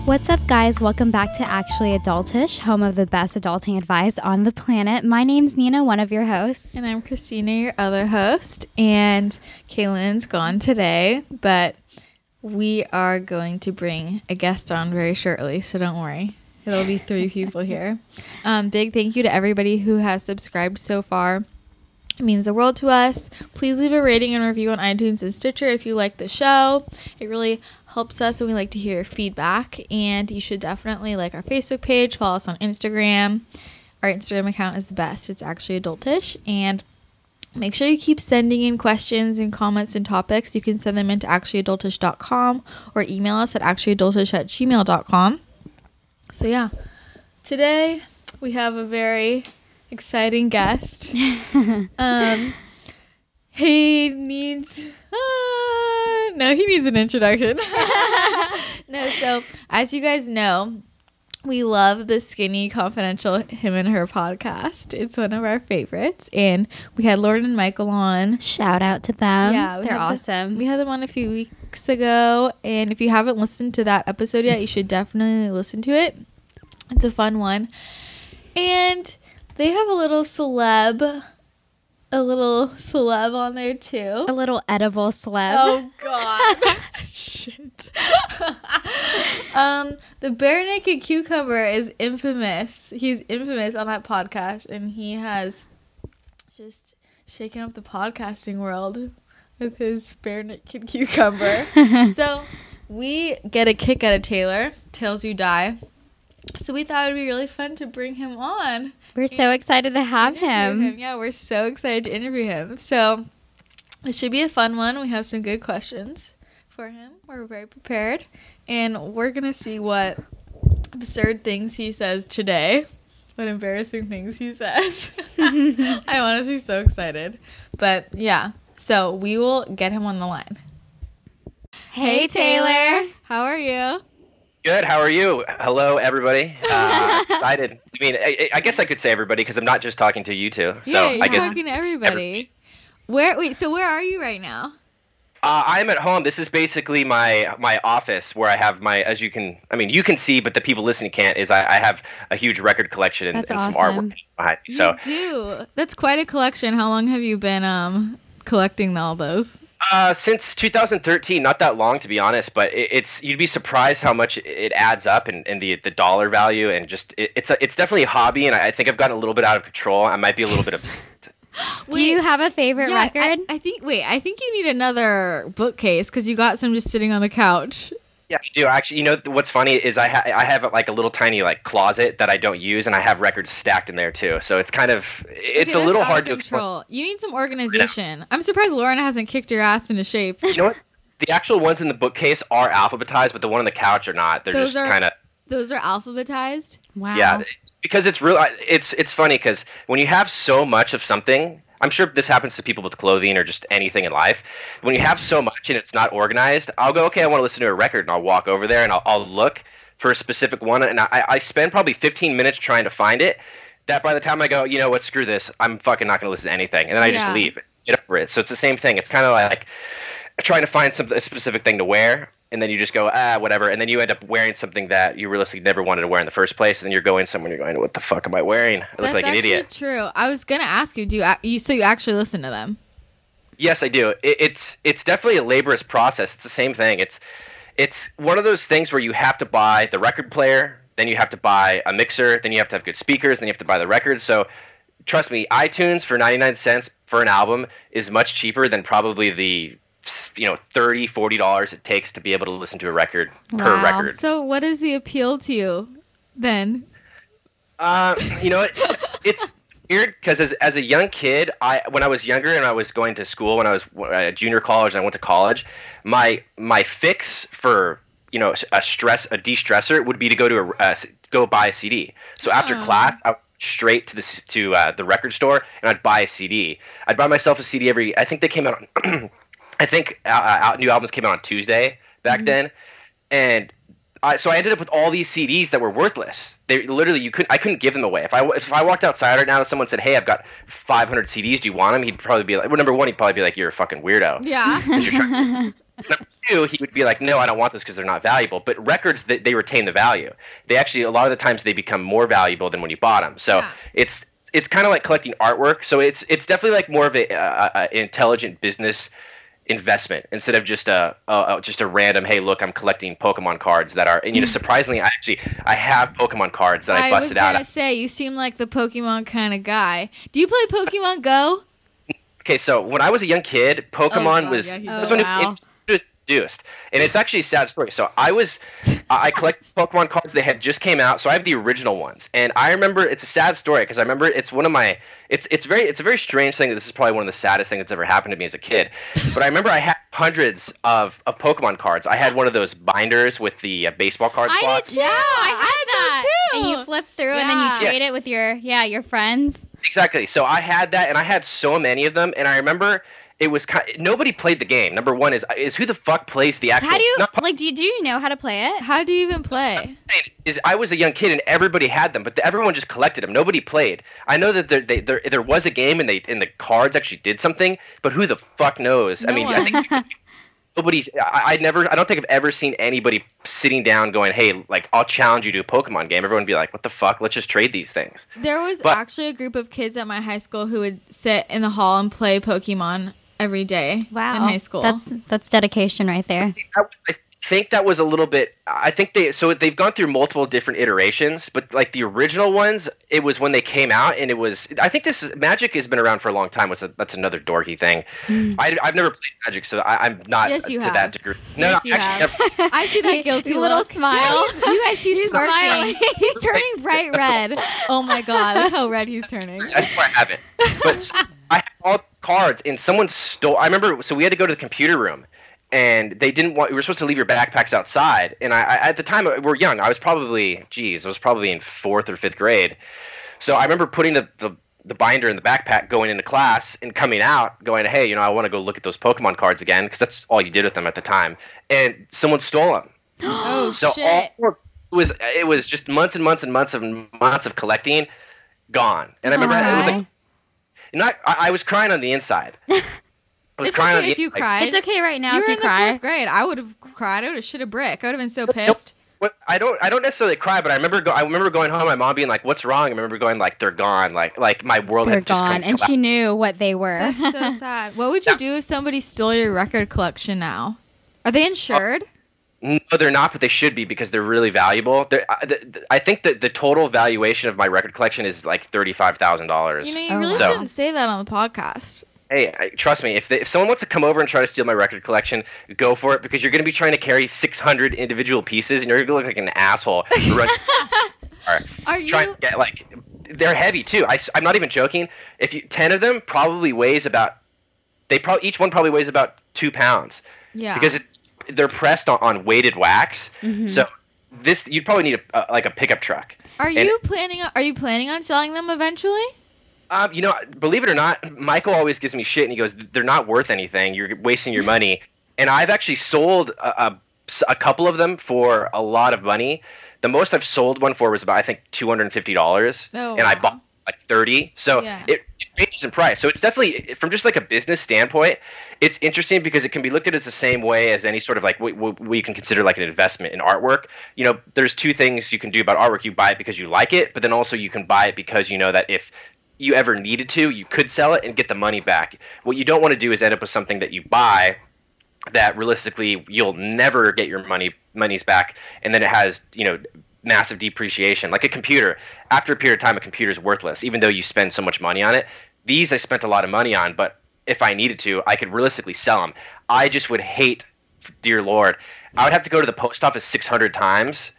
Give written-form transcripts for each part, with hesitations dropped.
What's up, guys? Welcome back to Actually Adultish, home of the best adulting advice on the planet. My name's Nina, one of your hosts. And I'm Christina, your other host. And Kaylin's gone today, but we are going to bring a guest on very shortly, so don't worry. It'll be 3 people here. Big thank you to everybody who has subscribed so far. It means the world to us. Please leave a rating and review on iTunes and Stitcher if you like the show. It really helps us, and we like to hear your feedback. And you should definitely like our Facebook page, follow us on Instagram. Our Instagram account is the best. It's Actually Adultish. And make sure you keep sending in questions and comments and topics. You can send them into actuallyadultish.com or email us at actuallyadultish@gmail.com. So yeah, today we have a very exciting guest. He needs an introduction. No, so as you guys know, we love the Skinny Confidential Him and Her podcast. It's one of our favorites, and we had Lauren and Michael on. Shout out to them. Yeah, they're awesome. We had them on a few weeks ago, and if you haven't listened to that episode yet, you should definitely listen to it. It's a fun one. And they have a little celeb on there too. A little edible celeb. Oh God. Shit. The Bare Naked Cucumber is infamous. He's infamous on that podcast, and he has just shaken up the podcasting world with his Bare Naked Cucumber. So we get a kick out of Taylor, Tailsyoudie. So we thought it would be really fun to bring him on. We're so excited to have him. Yeah, we're so excited to interview him. So it should be a fun one. We have some good questions for him. We're very prepared. And we're going to see what absurd things he says today. What embarrassing things he says. I'm honestly so excited. But yeah, so we will get him on the line. Hey, Taylor. How are you? Good. How are you? Hello, everybody. Excited. I mean, I guess I could say everybody because I'm not just talking to you two. So Yeah, you're I guess talking to everybody. So where are you right now? I'm at home. This is basically my office where I have you can see, but the people listening can't. I have a huge record collection and That's some awesome. artwork behind me. So You do. That's quite a collection. How long have you been collecting all those? Since 2013, not that long to be honest, but you'd be surprised how much it adds up and the dollar value, and just it's definitely a hobby, and I think I've gotten a little bit out of control. I might be a little bit obsessed. Do you have a favorite record? I think you need another bookcase because you got some just sitting on the couch. Yeah, I do. Actually, you know what's funny is I have like a little tiny like closet that I don't use, and I have records stacked in there too. So it's kind of a little hard to explain. You need some organization. I'm surprised Lauren hasn't kicked your ass into shape. You know what? The actual ones in the bookcase are alphabetized, but the one on the couch are not. They're just kind of. Those are alphabetized? Wow. Yeah, because it's real. It's funny because when you have so much of something. I'm sure this happens to people with clothing or just anything in life. When you have so much and it's not organized, I'll go, okay, I want to listen to a record, and I'll walk over there and I'll look for a specific one, and I spend probably 15 minutes trying to find it. That by the time I go, you know what, screw this, I'm fucking not going to listen to anything, and then I just leave, get over it. So it's the same thing. It's kind of like trying to find a specific thing to wear, and then you just go, whatever, and then you end up wearing something that you realistically never wanted to wear in the first place, and then you're going somewhere and you're going, what the fuck am I wearing? I look like an idiot. That's actually true. I was going to ask you, so you actually listen to them? Yes, I do. It's definitely a laborious process. It's the same thing. It's one of those things where you have to buy the record player, then you have to buy a mixer, then you have to have good speakers, then you have to buy the record. So trust me, iTunes for 99 cents for an album is much cheaper than probably the $30-$40 it takes to be able to listen to a record per record. So what is the appeal to you then? It's weird because as a young kid, when I was younger and I was going to school, when I was at junior college and I went to college, my fix for a de-stressor would be to go buy a CD. So after class, I would straight to the record store and I'd buy a CD. I'd buy myself a CD I think they came out on new albums came out on Tuesday back then, and so I ended up with all these CDs that were worthless. They literally I couldn't give them away. If I walked outside right now and someone said, "Hey, I've got 500 CDs. Do you want them?" He'd probably be like, well, number one, he'd probably be like, "You're a fucking weirdo." Yeah. Number two, he would be like, no, I don't want this because they're not valuable. But records, they retain the value. They actually, a lot of the times, they become more valuable than when you bought them. So it's kind of like collecting artwork. So it's definitely like more of a intelligent business investment instead of just a random, hey, look, I'm collecting Pokemon cards that are, and surprisingly, I have Pokemon cards that I busted out. I was gonna say, you seem like the Pokemon kind of guy. Do you play Pokemon Go? Okay, so when I was a young kid, Pokemon was when it was introduced, and it's actually a sad story. So I collect Pokemon cards that had just came out, so I have the original ones, and I remember it's a sad story because I remember it's one of my it's a very strange thing. That this is probably one of the saddest things that's ever happened to me as a kid. But I remember I had hundreds of Pokemon cards. I had one of those binders with the baseball card slots. I did too. I had that too. And you flip through and then you trade it with your friends. Exactly. So I had that, and I had so many of them, and I remember it was nobody played the game. Number one is who the fuck plays the actual? How do you do you know how to play it? How do you even play? I was a young kid and everybody had them, but everyone just collected them. Nobody played. I know that there was a game and the cards actually did something, but who the fuck knows? No one. I think nobody's. I don't think I've ever seen anybody sitting down going, hey, like, I'll challenge you to a Pokemon game. Everyone would be like, what the fuck? Let's just trade these things. There was actually a group of kids at my high school who would sit in the hall and play Pokemon every day. Wow. In high school. That's dedication right there. I think that was a little bit. I think they've gone through multiple different iterations, but like the original ones, it was when they came out, and it was. I think Magic has been around for a long time. That's another dorky thing. I've never played Magic, so I'm not to that degree. No, actually, I see that guilty little smile. You guys, he's smirking. He's turning bright red. Oh my god, look how red he's turning. I swear I haven't. But I have all cards, and someone stole. I remember. So we had to go to the computer room. And they didn't want. We were supposed to leave your backpacks outside. And I at the time, we're young. I was probably in 4th or 5th grade. So I remember putting the binder in the backpack, going into class, and coming out, going, hey, I want to go look at those Pokemon cards again, because that's all you did with them at the time. And someone stole them. Oh so shit! It was just months and months and months of collecting, gone. And I remember it was like, I was crying on the inside. It's okay if you cried. It's okay right now you if you cry. You were in cry. the 4th grade. I would have cried. I would have shit a brick. I would have been so pissed. I don't necessarily cry, but I remember going home. My mom being like, "What's wrong?" I remember going like, "They're gone." Like my world had just gone, and she knew what they were. That's so sad. What would you do if somebody stole your record collection now? Are they insured? No, they're not, but they should be because they're really valuable. I think that the total valuation of my record collection is like $35,000. You really shouldn't say that on the podcast. Hey, trust me, if someone wants to come over and try to steal my record collection, go for it, because you're going to be trying to carry 600 individual pieces, and you're going to look like an asshole. Are you trying to get, like, they're heavy too. I'm not even joking. 10 of them probably weighs about. Each one probably weighs about 2 pounds. Yeah. Because they're pressed on weighted wax. Mm-hmm. So you'd probably need a pickup truck. Are you planning on selling them eventually? Believe it or not, Michael always gives me shit, and he goes, "They're not worth anything. You're wasting your money." And I've actually sold a couple of them for a lot of money. The most I've sold one for was about, I think, $250. Oh, and I bought like 30. So it changes in price. So it's definitely, from just like a business standpoint, it's interesting because it can be looked at as the same way as any sort of like what you can consider like an investment in artwork. There's two things you can do about artwork. You buy it because you like it, but then also you can buy it because you know that if you ever needed to, you could sell it and get the money back. What you don't want to do is end up with something that you buy that realistically you'll never get your money's back, and then it has massive depreciation. Like a computer, after a period of time, a computer is worthless, even though you spend so much money on it. These I spent a lot of money on, but if I needed to, I could realistically sell them. I just would hate, dear Lord, I would have to go to the post office 600 times.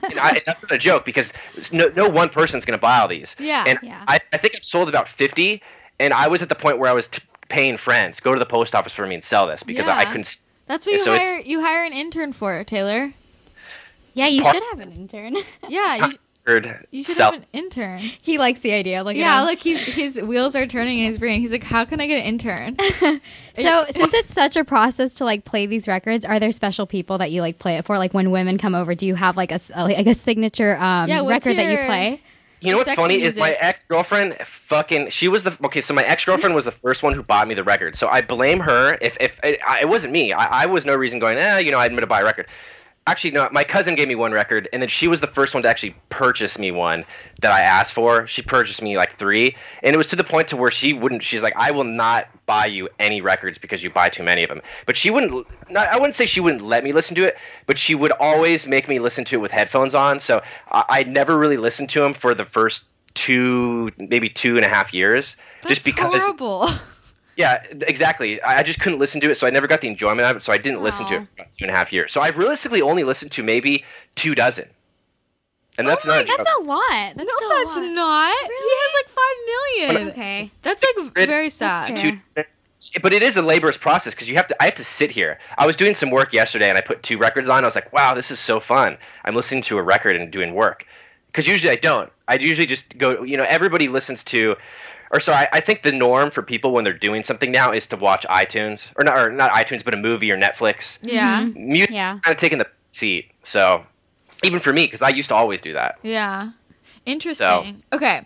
That's not a joke, because no one person's going to buy all these. Yeah. And I think I've sold about 50, and I was at the point where I was paying friends, go to the post office for me and sell this, because I couldn't. That's what you hire an intern for, Taylor. Yeah, you should have an intern. Yeah, you should have an intern. He likes the idea. Look his wheels are turning in his brain. He's like, how can I get an intern? So since it's such a process to like play these records, are there special people that you like play it for? Like when women come over, do you have like a signature record that you play? You know what's Sexy funny music. is my ex-girlfriend so my ex-girlfriend was the first one who bought me the record. So I blame her if it wasn't me. I was no reason going, I'm going to buy a record. Actually, no, my cousin gave me one record, and then she was the first one to actually purchase me one that I asked for. She purchased me like 3, and it was to the point to where she's like, I will not buy you any records because you buy too many of them. But she I wouldn't say she wouldn't let me listen to it, but she would always make me listen to it with headphones on. So I never really listened to them for the first maybe 2.5 years. That's just because horrible. Yeah, exactly. I just couldn't listen to it, so I never got the enjoyment out of it, so I didn't listen to it for about 2.5 years. So I've realistically only listened to maybe 2 dozen. And that's not a joke. That's a lot. That's No, still that's a lot. not. Really? He has like 5 million. Okay. That's like very sad. fair. But it is a laborious process because I have to sit here. I was doing some work yesterday, and I put 2 records on. I was like, wow, this is so fun. I'm listening to a record and doing work. Because usually I don't. I usually just go, everybody listens to... I think the norm for people when they're doing something now is to watch iTunes, or not iTunes, but a movie or Netflix. Yeah. Music kind of taking the seat. So even for me, because I used to always do that. Yeah. Interesting. Okay.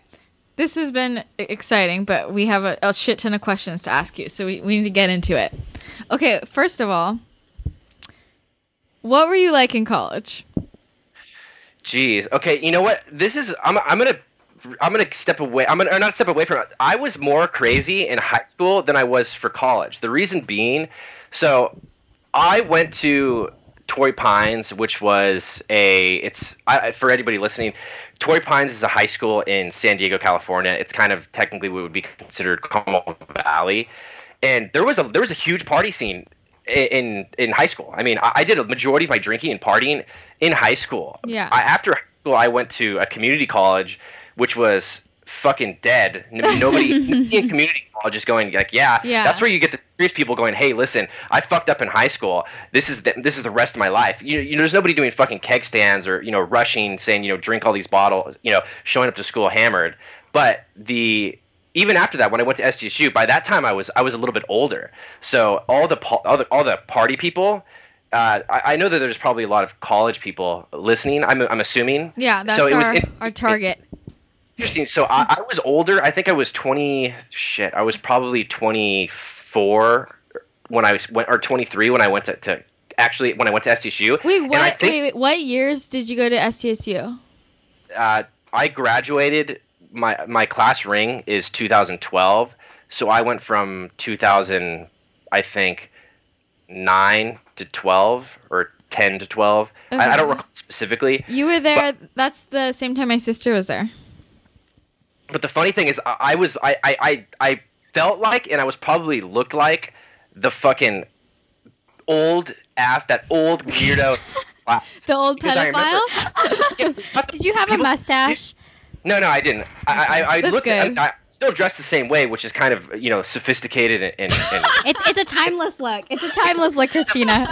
This has been exciting, but we have a shit ton of questions to ask you, so we need to get into it. Okay, first of all, what were you like in college? Jeez. Okay, you know what? I'm gonna step away. Or not step away from it. I was more crazy in high school than I was for college. The reason being, so I went to Torrey Pines, which was for anybody listening, Torrey Pines is a high school in San Diego, California. It's kind of technically what would be considered Como Valley, and there was a huge party scene in high school. I mean, I did a majority of my drinking and partying in high school. Yeah. After high school, I went to a community college, which was fucking dead. Nobody in community college is going like, yeah. That's where you get the serious people going, hey, listen, I fucked up in high school. This is the rest of my life. There's nobody doing fucking keg stands or rushing, saying drink all these bottles, showing up to school hammered. But even after that, when I went to SDSU, by that time I was a little bit older. So all the party people. I know that there's probably a lot of college people listening. I'm assuming. Yeah, that's our target. Interesting. So I was older. I think I was 20. Shit, I was probably 24 when I went, or 23 when I went to SDSU. Wait, what years did you go to SDSU? I graduated. My class ring is 2012. So I went from 2000, I think, 9 to 12 or 10 to 12. Okay. I don't recall specifically. You were there. That's the same time my sister was there. But the funny thing is, I felt like, and I was probably looked like the fucking old weirdo. The old pedophile? Did you have a mustache? No, I didn't. I looked good. I still dressed the same way, which is kind of sophisticated and It's a timeless look. It's a timeless look, Christina.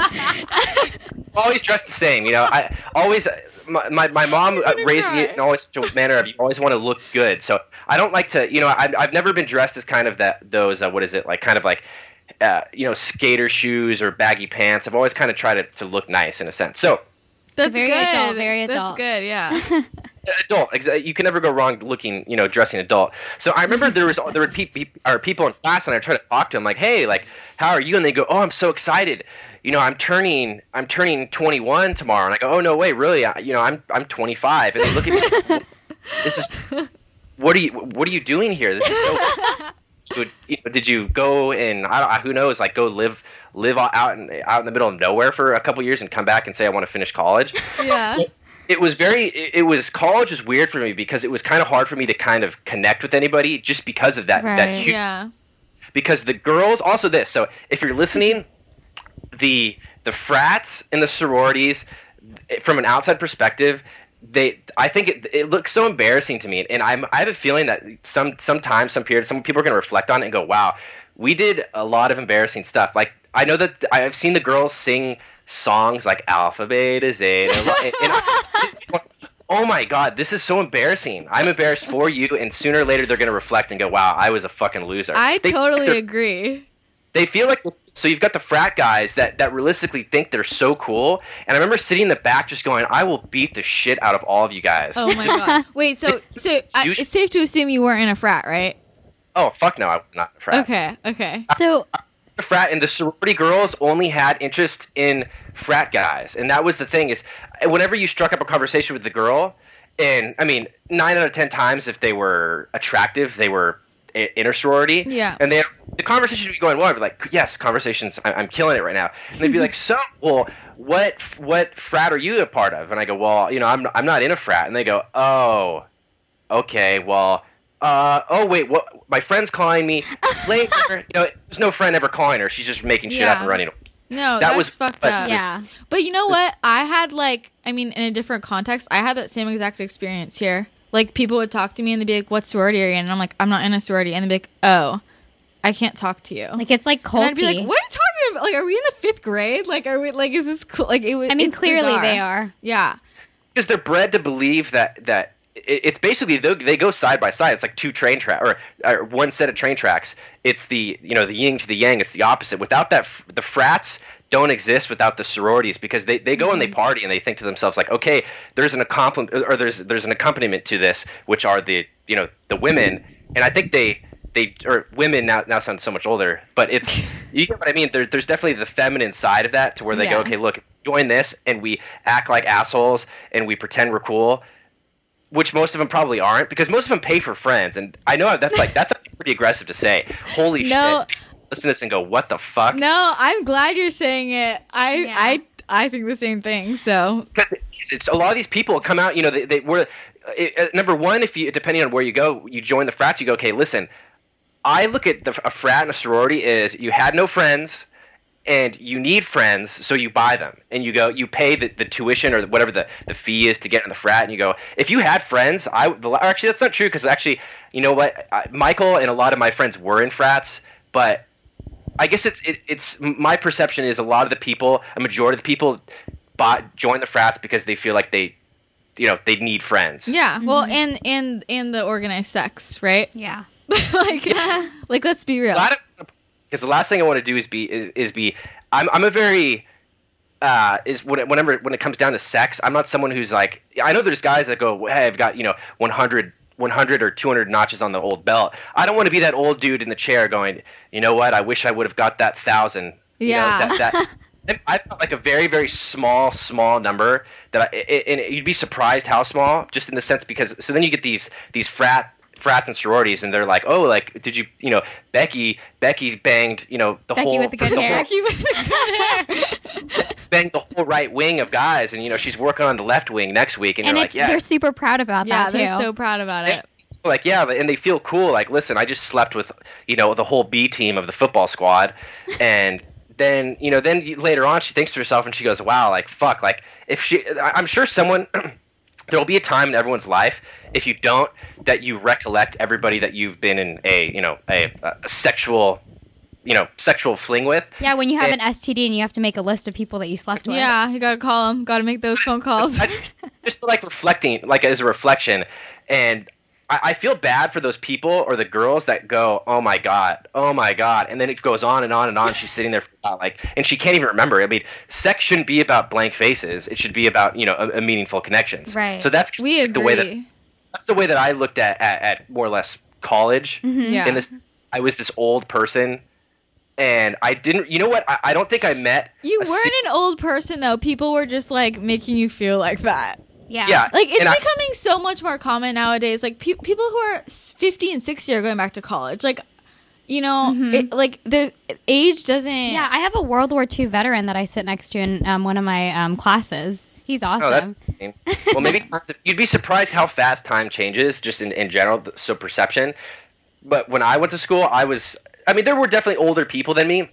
always dressed the same. I always. My mom raised me in always such a manner of you always want to look good. So I don't like to, I've never been dressed as kind of those what is it, like kind of like, skater shoes or baggy pants. I've always kind of tried to look nice in a sense. So that's very good. adult, very adult. That's good, yeah. Adult. You can never go wrong looking, dressing adult. So I remember there were people in class, and I tried to talk to them like, hey, like, how are you? And they go, oh, I'm so excited. I'm turning 21 tomorrow. And I go, oh, no way, really? I'm 25. And they look at me. This is what are you doing here? This is so. Did you go and who knows? Like go live out in the middle of nowhere for a couple years and come back and say I want to finish college? Yeah. College was weird for me because it was kind of hard for me to kind of connect with anybody just because of that. Right. That huge, yeah. Because the girls also this. So if you're listening. The frats and the sororities, from an outside perspective, I think it looks so embarrassing to me, and I have a feeling that sometimes some people are going to reflect on it and go, wow, we did a lot of embarrassing stuff. Like I know that I've seen the girls sing songs like Alpha, Beta, Zeta, and oh my God, this is so embarrassing. I'm embarrassed for you, and sooner or later they're going to reflect and go, wow, I was a fucking loser. I totally agree. They feel like So you've got the frat guys that realistically think they're so cool. And I remember sitting in the back just going, I will beat the shit out of all of you guys. Oh my God. Wait, so it's safe to assume you weren't in a frat, right? Oh, fuck no, I was not in a frat. Okay. So A frat, and the sorority girls only had interest in frat guys. And that was the thing, is whenever you struck up a conversation with the girl, and I mean, 9 out of 10 times if they were attractive, they were in a sorority. Yeah. And the conversation would be going well. I'd be like, yes, conversations, I'm killing it right now. And they'd be like, so, well, what frat are you a part of? And I go, well, I'm not in a frat. And they go, oh, okay, well, oh wait, what? My friend's calling me later. There's no friend ever calling her. She's just making shit up and running away. No, that's was fucked up. yeah. But you know what? I had in a different context, I had that same exact experience here. Like, people would talk to me and they'd be like, what sorority are you in? And I'm like, I'm not in a sorority. And they'd be like, oh, I can't talk to you. Like, it's like culty. And I'd be like, what are you talking about? Like, are we in the 5th grade? Like, are we, like, is this, like, it was, I mean, it's clearly bizarre. they are. Yeah. Because they're bred to believe that it's basically, they go side by side. It's like two train tracks, or one set of train tracks. It's the yin to the yang. It's the opposite. Without that, the frats don't exist without the sororities, because they go and they party and they think to themselves like, okay, there's an accompaniment to this, which are the women. And I think they or women now sound so much older, but it's, you get what I mean. There's definitely the feminine side of that, to where they go, okay, look, join this, and we act like assholes and we pretend we're cool, which most of them probably aren't, because most of them pay for friends. And I know that's pretty aggressive to say. Holy shit. Listen to this and go, what the fuck? No, I'm glad you're saying it. I think the same thing. So, because it's a lot of these people come out, they were number one, if you, depending on where you go, you join the frats, you go, okay, listen, I look at a frat and a sorority is, you had no friends and you need friends, so you buy them, and you pay the tuition or whatever the fee is to get in the frat, and you go, if you had friends, actually that's not true, because actually, you know what, Michael and a lot of my friends were in frats, but I guess it's my perception is a majority of the people join the frats because they feel like they need friends. Yeah, well, and the organized sex, right? Yeah. like let's be real. Because the last thing I want to do is be I'm a very whenever when it comes down to sex, I'm not someone who's like, I know there's guys that go, hey, I've got 100 or 200 notches on the old belt. I don't want to be that old dude in the chair going, you know what, I wish I would have got that 1,000. Yeah. I've got like a very, very small number and you'd be surprised how small, just in the sense, because so then you get these frats and sororities, and they're like, oh, like, did you, Becky's banged, the Becky whole, with the good hair. Becky with the good hair. banged the whole right wing of guys, and she's working on the left wing next week, and you're like, yeah, they're super proud about that too. Yeah, they're so proud about it. Like, yeah, and they feel cool. Like, listen, I just slept with, the whole B team of the football squad, and then, later on, she thinks to herself, and she goes, wow, like, fuck, like, I'm sure someone. There'll be a time in everyone's life, if you don't, that you recollect everybody that you've been in a sexual fling with. Yeah, when you have an STD and you have to make a list of people that you slept with. Yeah, you gotta call them. Gotta make those phone calls. Just like reflecting, like as a reflection, and I feel bad for those people or the girls that go, oh my god, and then it goes on and on and on. She's sitting there and she can't even remember. I mean, sex shouldn't be about blank faces. It should be about a meaningful connections. Right. So that's we agree. That's the way that I looked at more or less college. Mm-hmm. Yeah. I was this old person, and I didn't. You know what? I don't think I met. You weren't an old person though. People were just like making you feel like that. Yeah. Like, it's becoming so much more common nowadays. Like, people who are 50 and 60 are going back to college. Like, there's age doesn't. Yeah, I have a World War II veteran that I sit next to in one of my classes. He's awesome. Oh, that's interesting. Well, maybe you'd be surprised how fast time changes, just in general, so perception. But when I went to school, there were definitely older people than me.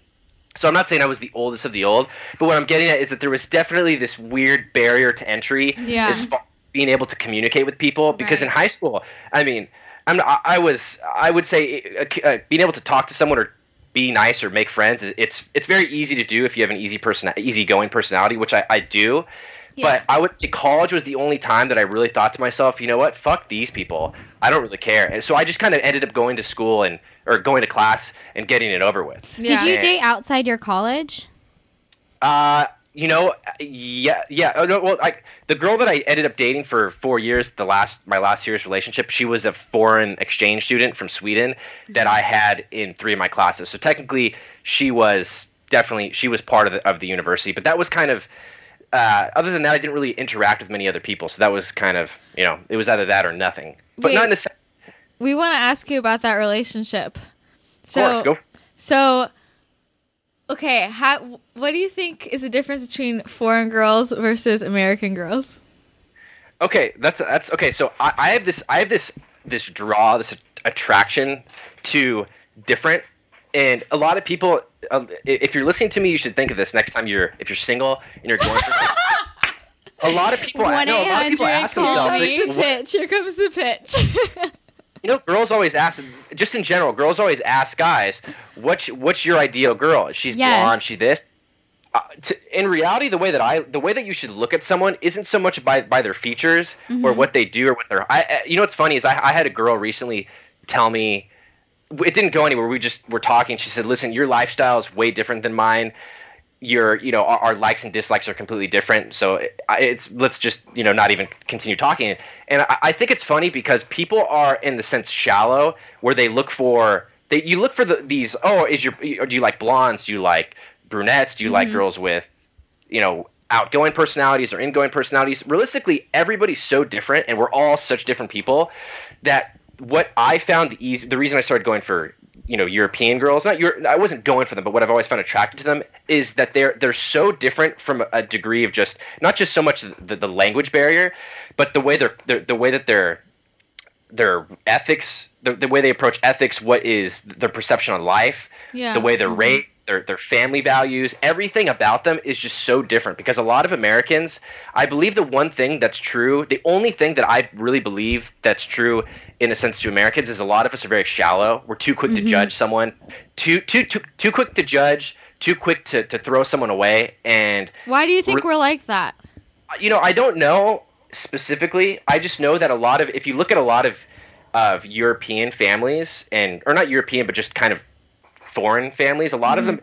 So I'm not saying I was the oldest of the old, but what I'm getting at is that there was definitely this weird barrier to entry as far as being able to communicate with people. Because in high school, I mean, I would say being able to talk to someone or be nice or make friends, it's very easy to do if you have an easygoing personality, which I do. But college was the only time that I really thought to myself, you know what? Fuck these people. I don't really care. And so I just kind of ended up going to school or going to class and getting it over with. Did you date outside your college? Yeah. Oh, no, well, the girl that I ended up dating for 4 years, my last serious relationship, she was a foreign exchange student from Sweden that I had in 3 of my classes. So technically, she was part of the university. But that was kind of other than that, I didn't really interact with many other people. So that was kind of, it was either that or nothing. But not in the sense. We want to ask you about that relationship. So, of course, go. So, okay, what do you think is the difference between foreign girls versus American girls? Okay, that's okay. So I have this attraction to different, and a lot of people. If you're listening to me, you should think of this next time if you're single and you're going for. A lot of people ask themselves. Here comes the pitch. Girls always ask. Just in general, girls always ask guys, "What's your ideal girl? She's blonde. She this." In reality, the way that you should look at someone isn't so much by their features or what they do or what they're. What's funny is I had a girl recently tell me, it didn't go anywhere. We're talking. She said, "Listen, your lifestyle is way different than mine. Our likes and dislikes are completely different. So let's just not even continue talking." And I think it's funny because people are in the sense shallow, where they look for these. Oh, do you like blondes? Do you like brunettes? Do you like girls with outgoing personalities or ingoing personalities? Realistically, everybody's so different, and we're all such different people that what I found the reason I started going for European girls, I wasn't going for them, but what I've always found attractive to them is that they're so different from a degree of just not just so much the language barrier, but the way that their ethics, the way they approach ethics, what is their perception on life, the way they're raised, their family values, everything about them is just so different. Because a lot of Americans, I believe the only thing that I really believe that's true in a sense to Americans is a lot of us are very shallow. We're too quick to judge someone, too quick to judge, too quick to throw someone away. And why do you think we're like that? I don't know specifically. I just know that if you look at a lot of European families, or not European, but just kind of foreign families, a lot of them,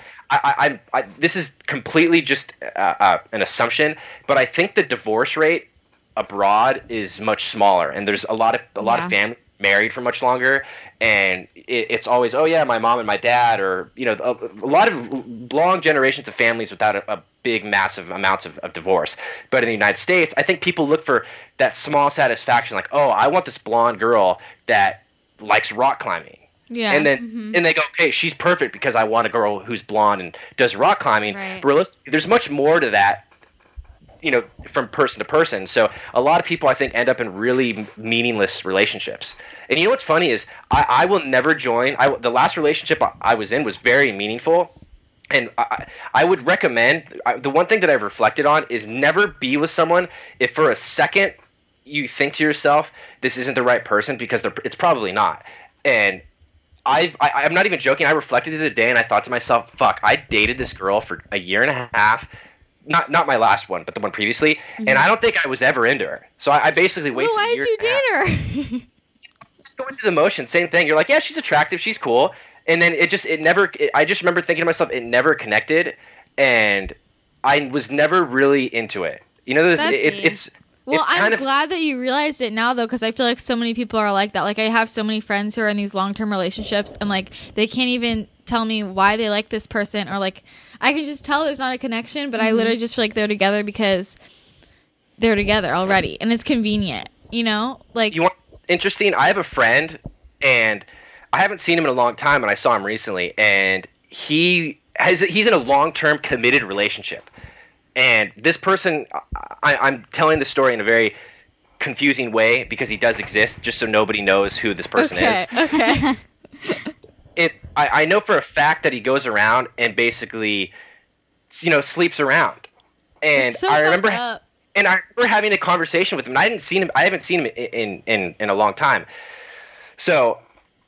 this is completely just an assumption, but I think the divorce rate abroad is much smaller, and there's a lot of families married for much longer, and it's always, oh yeah, my mom and my dad, or a lot of long generations of families without a big massive amounts of divorce. But in the United States, I think people look for that small satisfaction, like, oh, I want this blonde girl that likes rock climbing. Yeah. And then and they go, okay, she's perfect because I want a girl who's blonde and does rock climbing. Right. But there's much more to that, from person to person. So a lot of people, I think, end up in really meaningless relationships. And what's funny is I will never join. The last relationship I was in was very meaningful. And I would recommend, the one thing that I've reflected on is never be with someone if for a second you think to yourself, this isn't the right person, because it's probably not. And I'm not even joking. I reflected the other day and I thought to myself, fuck, I dated this girl for a year and a half. Not my last one, but the one previously. And I don't think I was ever into her. So I basically wasted a year. Why did you date her? Just going through the motion. Same thing. You're like, yeah, she's attractive. She's cool. And then I just remember thinking to myself, it never connected. And I was never really into it. Well, I'm glad that you realized it now, though, because I feel like so many people are like that. Like, I have so many friends who are in these long-term relationships, and, like, they can't even tell me why they like this person, or, like, I can just tell there's not a connection, but I literally just feel like they're together because they're together already, and it's convenient, Like, you want interesting? I have a friend, and I haven't seen him in a long time, and I saw him recently, and he's in a long-term committed relationship. And this person, I'm telling the story in a very confusing way because he does exist, just so nobody knows who this person is. Okay. I know for a fact that he goes around and basically, sleeps around. And so I remember having a conversation with him. And I haven't seen him in a long time. So,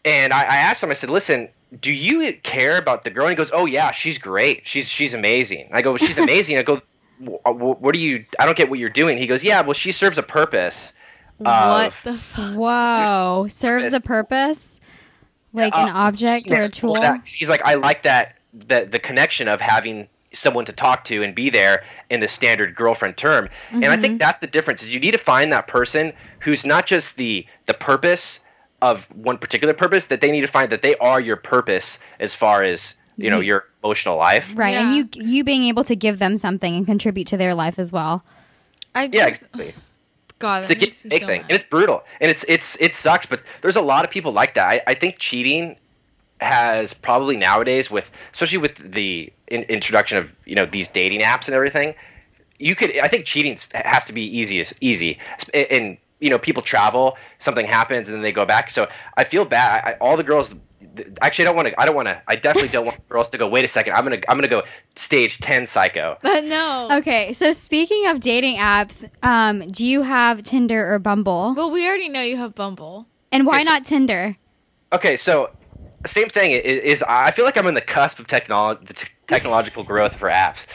and I asked him, I said, listen, do you care about the girl? And he goes, oh yeah, she's great. She's amazing. I go, she's amazing. I go, what do you? I don't get what you're doing. He goes, yeah, well, she serves a purpose. What the fuck? Whoa, serves a purpose, like an object or a tool. He's like, I like that the connection of having someone to talk to and be there in the standard girlfriend term. And I think that's the difference. Is you need to find that person who's not just the purpose of one particular purpose, that they need to find that they are your purpose as far as your emotional life. Right. Yeah. And you being able to give them something and contribute to their life as well. Exactly. God, it's a give and take thing, and it's brutal, and it sucks. But there's a lot of people like that. I think cheating has probably nowadays, especially with the introduction of these dating apps and everything. I think cheating has to be easy, and people travel, something happens, and then they go back. So I feel bad. All the girls. Actually, I don't want to. I definitely don't want girls to go. Wait a second. I'm gonna go stage 10 psycho. No. Okay. So speaking of dating apps, do you have Tinder or Bumble? Well, we already know you have Bumble. And why not Tinder? Okay, so same thing is I feel like I'm in the cusp of technological growth for apps.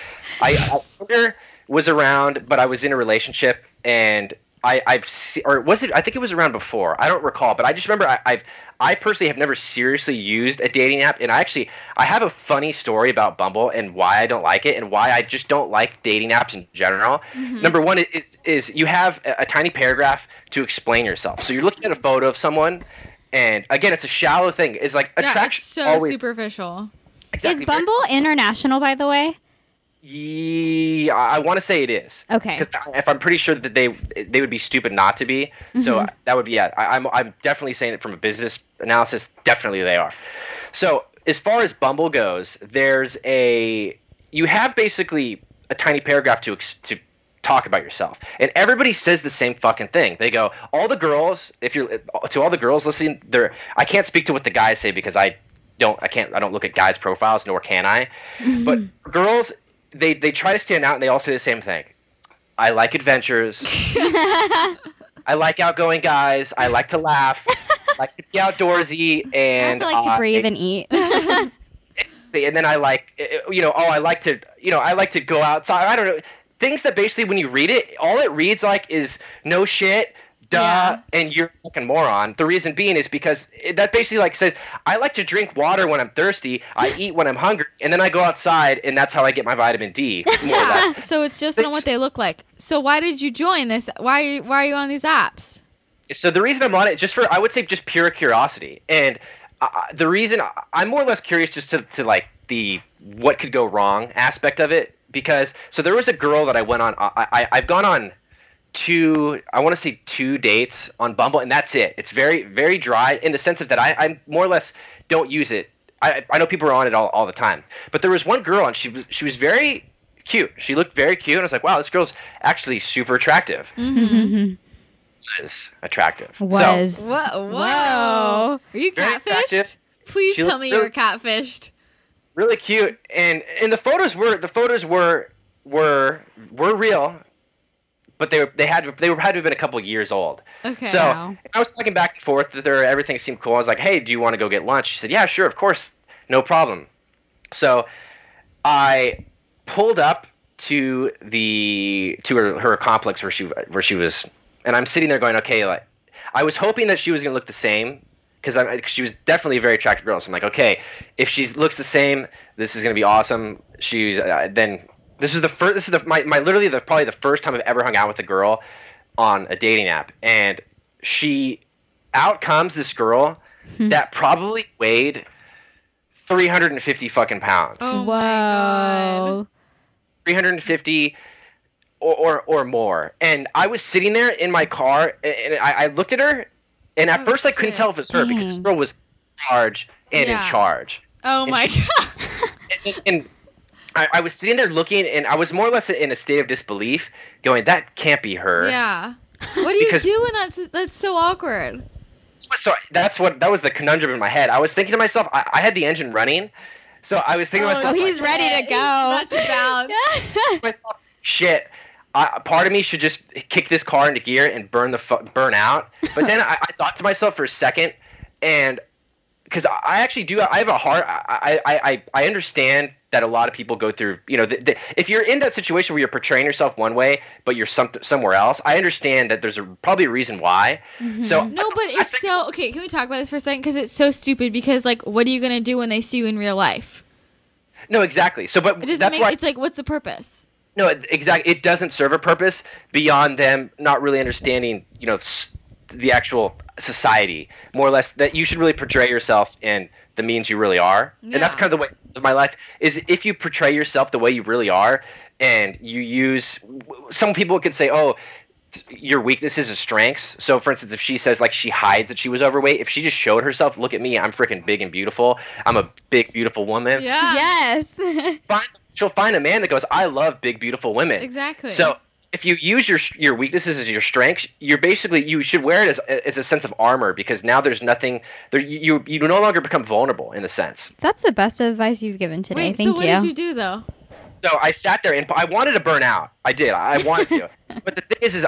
Tinder was around, but I was in a relationship, and I've seen, or was it? I think it was around before. I don't recall, but I just remember I personally have never seriously used a dating app, and I have a funny story about Bumble and why I don't like it and why I just don't like dating apps in general. Number one is you have a tiny paragraph to explain yourself. So you're looking at a photo of someone, and again, it's a shallow thing. It's like attraction. It's so superficial. Exactly. Is Bumble international, by the way? Yeah, I want to say it is. Okay. Because if I'm pretty sure that they would be stupid not to be. So that would be I'm definitely saying it from a business analysis. Definitely they are. So as far as Bumble goes, you have basically a tiny paragraph to talk about yourself, and everybody says the same fucking thing. They go, all the girls. To all the girls listening, I can't speak to what the guys say because I don't look at guys' profiles, nor can I. But girls. They try to stand out, and they all say the same thing. I like adventures. I like outgoing guys. I like to laugh. I like to be outdoorsy. And I also like to breathe and eat. And then I like, I like to go outside. I don't know. Things that basically when you read it, all it reads like is no shit, duh, and you're a fucking moron. The reason being is because that basically like says, I like to drink water when I'm thirsty, I eat when I'm hungry, and then I go outside, and that's how I get my vitamin D. More or less. So it's just on what they look like. So why did you join this? Why are you on these apps? So the reason I'm on it, I would say just pure curiosity. And the reason I'm more or less curious just to like the what could go wrong aspect of it. Because, so there was a girl that I went on, I've gone on two dates on Bumble, and that's it. It's very, very dry in the sense of that I more or less don't use it. I know people are on it all the time. But there was one girl, and she was very cute. She looked very cute, and I was like, wow, this girl's actually super attractive. Is attractive. Whoa. Are you catfished? Please tell me you're catfished. Really cute, and the photos were real. But they had to have been a couple years old. Okay. So I was talking back and forth with her. Everything seemed cool. I was like, "Hey, do you want to go get lunch?" She said, "Yeah, sure, of course, no problem." So I pulled up to her complex where she was, and I'm sitting there going, "Okay." Like, I was hoping that she was going to look the same because she was definitely a very attractive girl. So I'm like, "Okay, if she looks the same, this is going to be awesome." She's then. This is literally probably the first time I've ever hung out with a girl on a dating app, and out comes this girl that probably weighed 350 fucking pounds. Oh, whoa! My God. 350 or more, and I was sitting there in my car, and I looked at her, and at first I couldn't tell if it was her because this girl was large and in charge. Oh my God! And I was sitting there looking, and I was more or less in a state of disbelief, going, "That can't be her." Yeah. What do you do when that's so awkward? So that was the conundrum in my head. I was thinking to myself, I had the engine running, so I was thinking to myself, he's ready to go. Not to bounce. Shit. Part of me should just kick this car into gear and burn out. But then I thought to myself for a second, and because I actually do. I have a heart. I understand that a lot of people go through. If you're in that situation where you're portraying yourself one way, but you're somewhere else, I understand that there's probably a reason why. So No, but it's so okay. Can we talk about this for a second? Because it's so stupid. Because like, what are you gonna do when they see you in real life? No, exactly. So, but that's why it's like, what's the purpose? No, exactly. It doesn't serve a purpose beyond them not really understanding, the actual society, more or less, that you should really portray yourself in the means you really are. Yeah. And that's kind of the way of my life is if you portray yourself the way you really are and you use – some people could say, oh, your weaknesses are strengths. So, for instance, if she says like she hides that she was overweight, if she just showed herself, look at me, I'm freaking big and beautiful. I'm a big, beautiful woman. Yeah. Yes. She'll find a man that goes, I love big, beautiful women. Exactly. So if you use your weaknesses as your strengths, you should wear it as a sense of armor, because now there's nothing there. You no longer become vulnerable in a sense. That's the best advice you've given today. Wait, Thank so what you. did you do though? So I sat there and I wanted to burn out. I did. I wanted to. But the thing is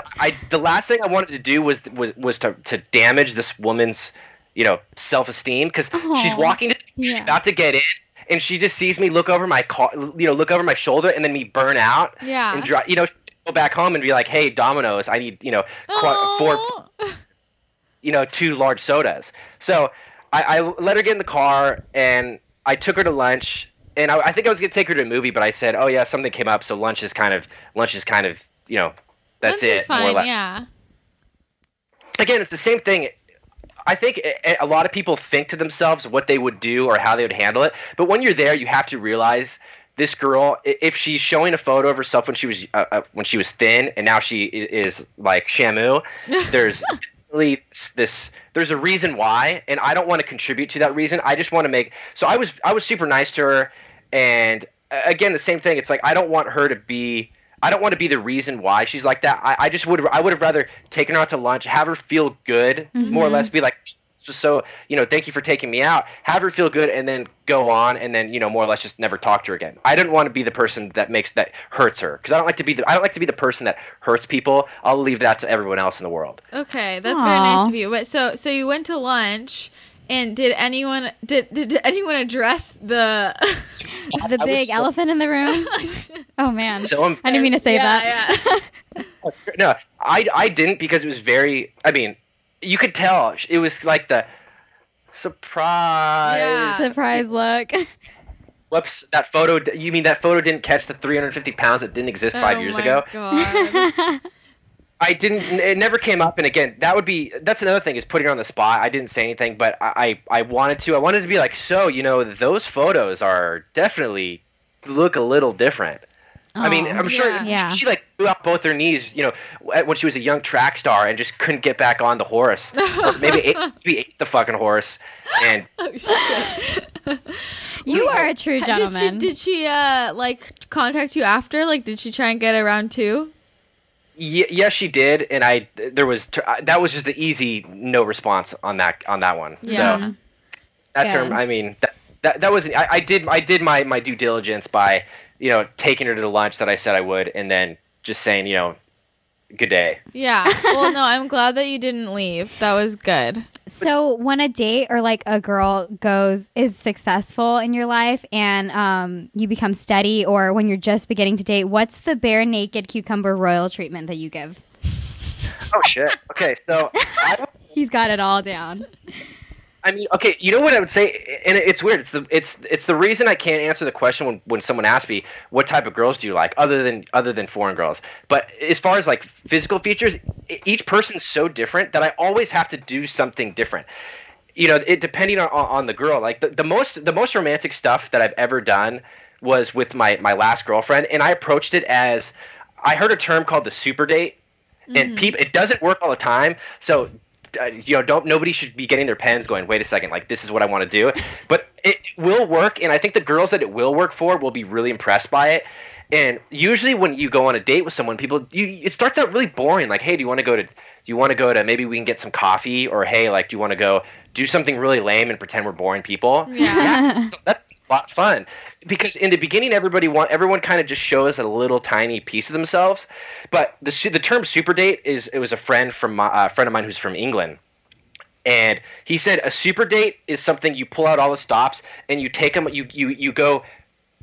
the last thing I wanted to do was to damage this woman's, self-esteem, because she's walking, she's about to get in, and she just sees me look over my look over my shoulder, and then me burn out. Yeah. And go back home and be like, hey, Domino's, I need 4 2 large sodas. So I let her get in the car and I took her to lunch. And I think I was going to take her to a movie, but I said, "Oh yeah, something came up, so lunch is kind of, that's lunch it." Is fine, more or less. Yeah. Again, it's the same thing. I think a lot of people think to themselves what they would do or how they would handle it, but when you're there, you have to realize this girl, if she's showing a photo of herself when she was thin, and now she is like Shamu, there's really there's a reason why, and I don't want to contribute to that reason. I just want to make. So I was super nice to her. And again, the same thing. It's like I don't want to be the reason why she's like that. I would have rather taken her out to lunch, have her feel good, more or less, be like, so thank you for taking me out, have her feel good, and then go on, and then more or less just never talk to her again. I didn't want to be the person that hurts her, because I don't like to be the person that hurts people. I'll leave that to everyone else in the world. Okay, that's very nice of you. But so you went to lunch. And did anyone address the big elephant in the room? Oh man, so I didn't mean to say that. Yeah. No, I didn't, because it was very. I mean, you could tell it was like the surprise look. Whoops! That photo. You mean that photo didn't catch the 350 pounds that didn't exist 5 years ago? God. I didn't. It never came up. And again, that's another thing, is putting her on the spot. I didn't say anything, but I wanted to. I wanted to be like, so those photos are definitely look a little different. I mean, I'm sure she like blew out both her knees, when she was a young track star and just couldn't get back on the horse. Or maybe ate the fucking horse. And you are a true gentleman. Did she like contact you after? Like, did she try and get around too? Yes, she did, and that was just the easy no response on that one. Yeah. So that term, I mean, that was I did my due diligence by taking her to the lunch that I said I would, and then just saying good day. Yeah. Well, no, I'm glad that you didn't leave. That was good. So when a date or like a girl is successful in your life and you become steady, or when you're just beginning to date, what's the bare naked cucumber royal treatment that you give? Oh shit. Okay, so he's got it all down. I mean, okay, you know what I would say, and it's weird. It's the reason I can't answer the question when someone asks me what type of girls do you like, other than foreign girls. But as far as like physical features, each person's so different that I always have to do something different. It depending on the girl. Like the most romantic stuff that I've ever done was with my last girlfriend, and I approached it as, I heard a term called the super date, and it doesn't work all the time. So nobody should be getting their pens going, wait a second, like this is what I want to do. But it will work, and I think the girls that it will work for will be really impressed by it. And usually when you go on a date with someone, it starts out really boring. Like, hey, do you want to go to maybe we can get some coffee, or hey, like, do you want to go do something really lame and pretend we're boring people? Yeah. So that's a lot of fun, because in the beginning everyone kind of just shows a little tiny piece of themselves. But the term super date it was a friend of mine who's from England, And he said a super date is something you pull out all the stops and you take them. You go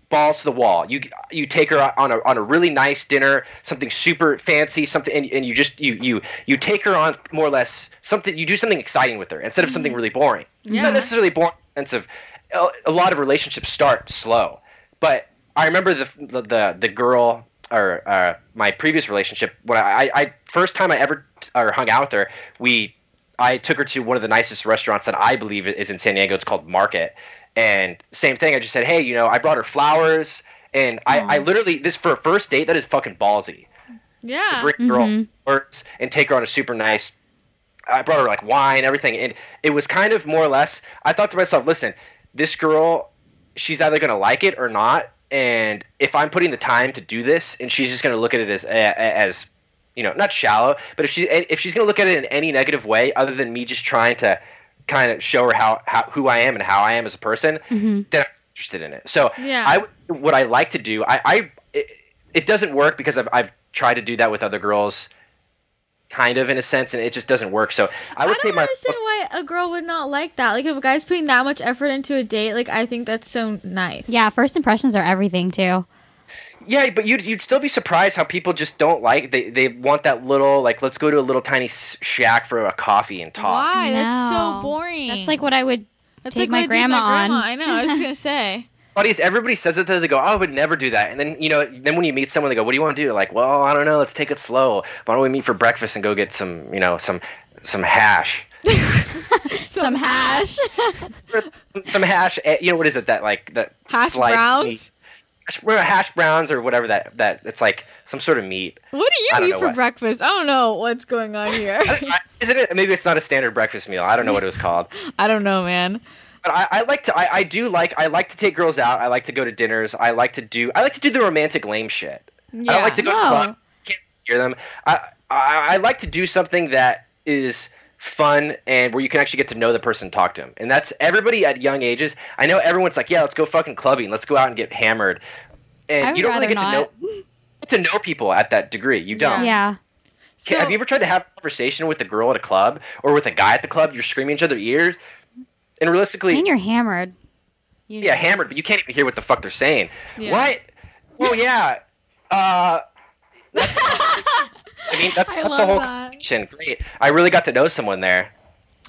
balls to the wall. You take her on a really nice dinner, something super fancy, something, and you take her on more or less something. You do something exciting with her instead of something really boring. Yeah. Not necessarily boring in the sense of a lot of relationships start slow, but I remember the girl or my previous relationship when I first time I ever hung out with her, I took her to one of the nicest restaurants that I believe is in San Diego. It's called Market. And same thing. I just said, hey, I brought her flowers. And I literally, this for a first date, that is fucking ballsy. Yeah. To bring a girl flowers and take her on a super nice, I brought her like wine, everything. And it was kind of more or less, I thought to myself, listen, this girl, she's either going to like it or not. And if I'm putting the time to do this and she's just going to look at it as not shallow, but if she's going to look at it in any negative way other than me just trying to kind of show her who I am and how I am as a person, then I'm interested in it. So what I like to do, it doesn't work because I've tried to do that with other girls, kind of in a sense, and it just doesn't work. So I would say I don't understand why a girl would not like that. Like if a guy's putting that much effort into a date, like I think that's so nice. Yeah, first impressions are everything too. Yeah, but you'd still be surprised how people just don't like they want that little like let's go to a little tiny shack for a coffee and talk. Why? No. That's so boring. That's like what I would That's take like my grandma on. I know. I was just gonna say. Buddies, everybody says it. They go, "Oh, I would never do that." And then then when you meet someone, they go, "What do you want to do?" Like, well, I don't know. Let's take it slow. Why don't we meet for breakfast and go get some some hash. Some hash. Some hash. What is it that like that Hash sliced browns? meat. Hash browns or whatever that it's like some sort of meat. What do you eat for breakfast? I don't know what's going on here. Isn't it? Maybe it's not a standard breakfast meal. I don't know what it was called. I don't know, man. But I like to take girls out. I like to go to dinners. I like to do the romantic lame shit. Yeah. I don't like to go to clubs. Can't hear them. I like to do something that is fun and where you can actually get to know the person and talk to them. And that's everybody at young ages. I know everyone's like, yeah, let's go fucking clubbing. Let's go out and get hammered. And you don't really get to know people at that degree. You don't. Yeah. So, have you ever tried to have a conversation with a girl at a club or with a guy at the club? You're screaming each other's ears. And realistically, And you're hammered. yeah, hammered, but you can't even hear what the fuck they're saying. Yeah. What? Well, yeah. I mean, that's the whole conversation. Great. I really got to know someone there.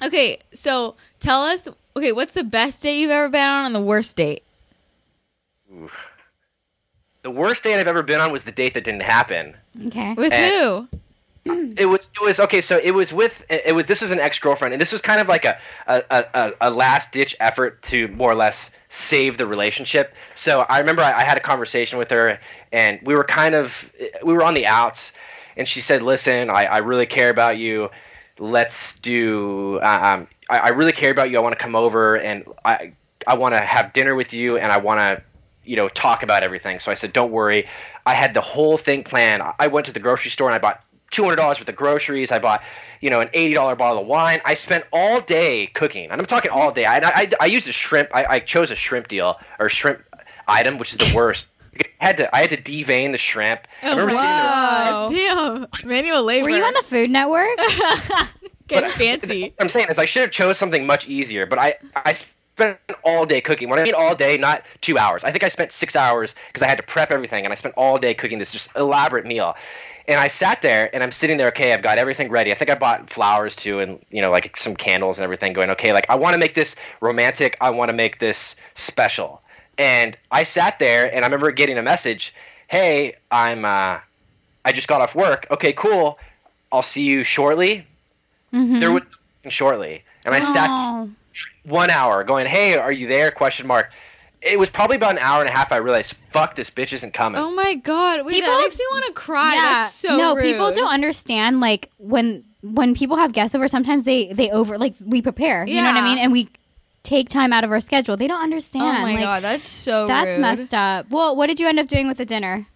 okay, so tell us. Okay, what's the best date you've ever been on and the worst date? Ooh. The worst date I've ever been on was the date that didn't happen. Okay. With who? It was okay. So this was an ex-girlfriend, and this was kind of like a last-ditch effort to more or less save the relationship. So I remember I had a conversation with her, and we were on the outs, and she said, "Listen, I really care about you. Let's do. I really care about you. I want to come over, and I want to have dinner with you, and I want to talk about everything." So I said, "Don't worry. I had the whole thing planned. I went to the grocery store and I bought $200 worth of groceries. I bought, an $80 bottle of wine. I spent all day cooking, and I'm talking all day. I used a shrimp. I chose a shrimp deal or shrimp item, which is the worst. I had to devein the shrimp. I remember sitting there. Damn, manual labor. Were you on the Food Network? Getting fancy? What I'm saying is I should have chose something much easier, but I spent all day cooking. When I mean all day, not 2 hours. I think I spent 6 hours because I had to prep everything, and I spent all day cooking this just elaborate meal. And I sat there, and I'm sitting there, okay, I've got everything ready. I think I bought flowers, too, and, like some candles and everything, going, okay, like, I want to make this romantic. I want to make this special. And I sat there, and I remember getting a message, hey, I just got off work. Okay, cool. I'll see you shortly. Mm-hmm. There was nothing shortly. And I sat 1 hour going, hey, are you there? ? It was probably about an hour and a half I realized, fuck, this bitch isn't coming. Oh my god. Wait, that makes me want to cry. Yeah. That's so no, rude. people don't understand, like, when people have guests over, sometimes they over, like, we prepare. You know what I mean? And we take time out of our schedule. They don't understand. Oh my like, god, that's so that's rude. messed up. Well, what did you end up doing with the dinner?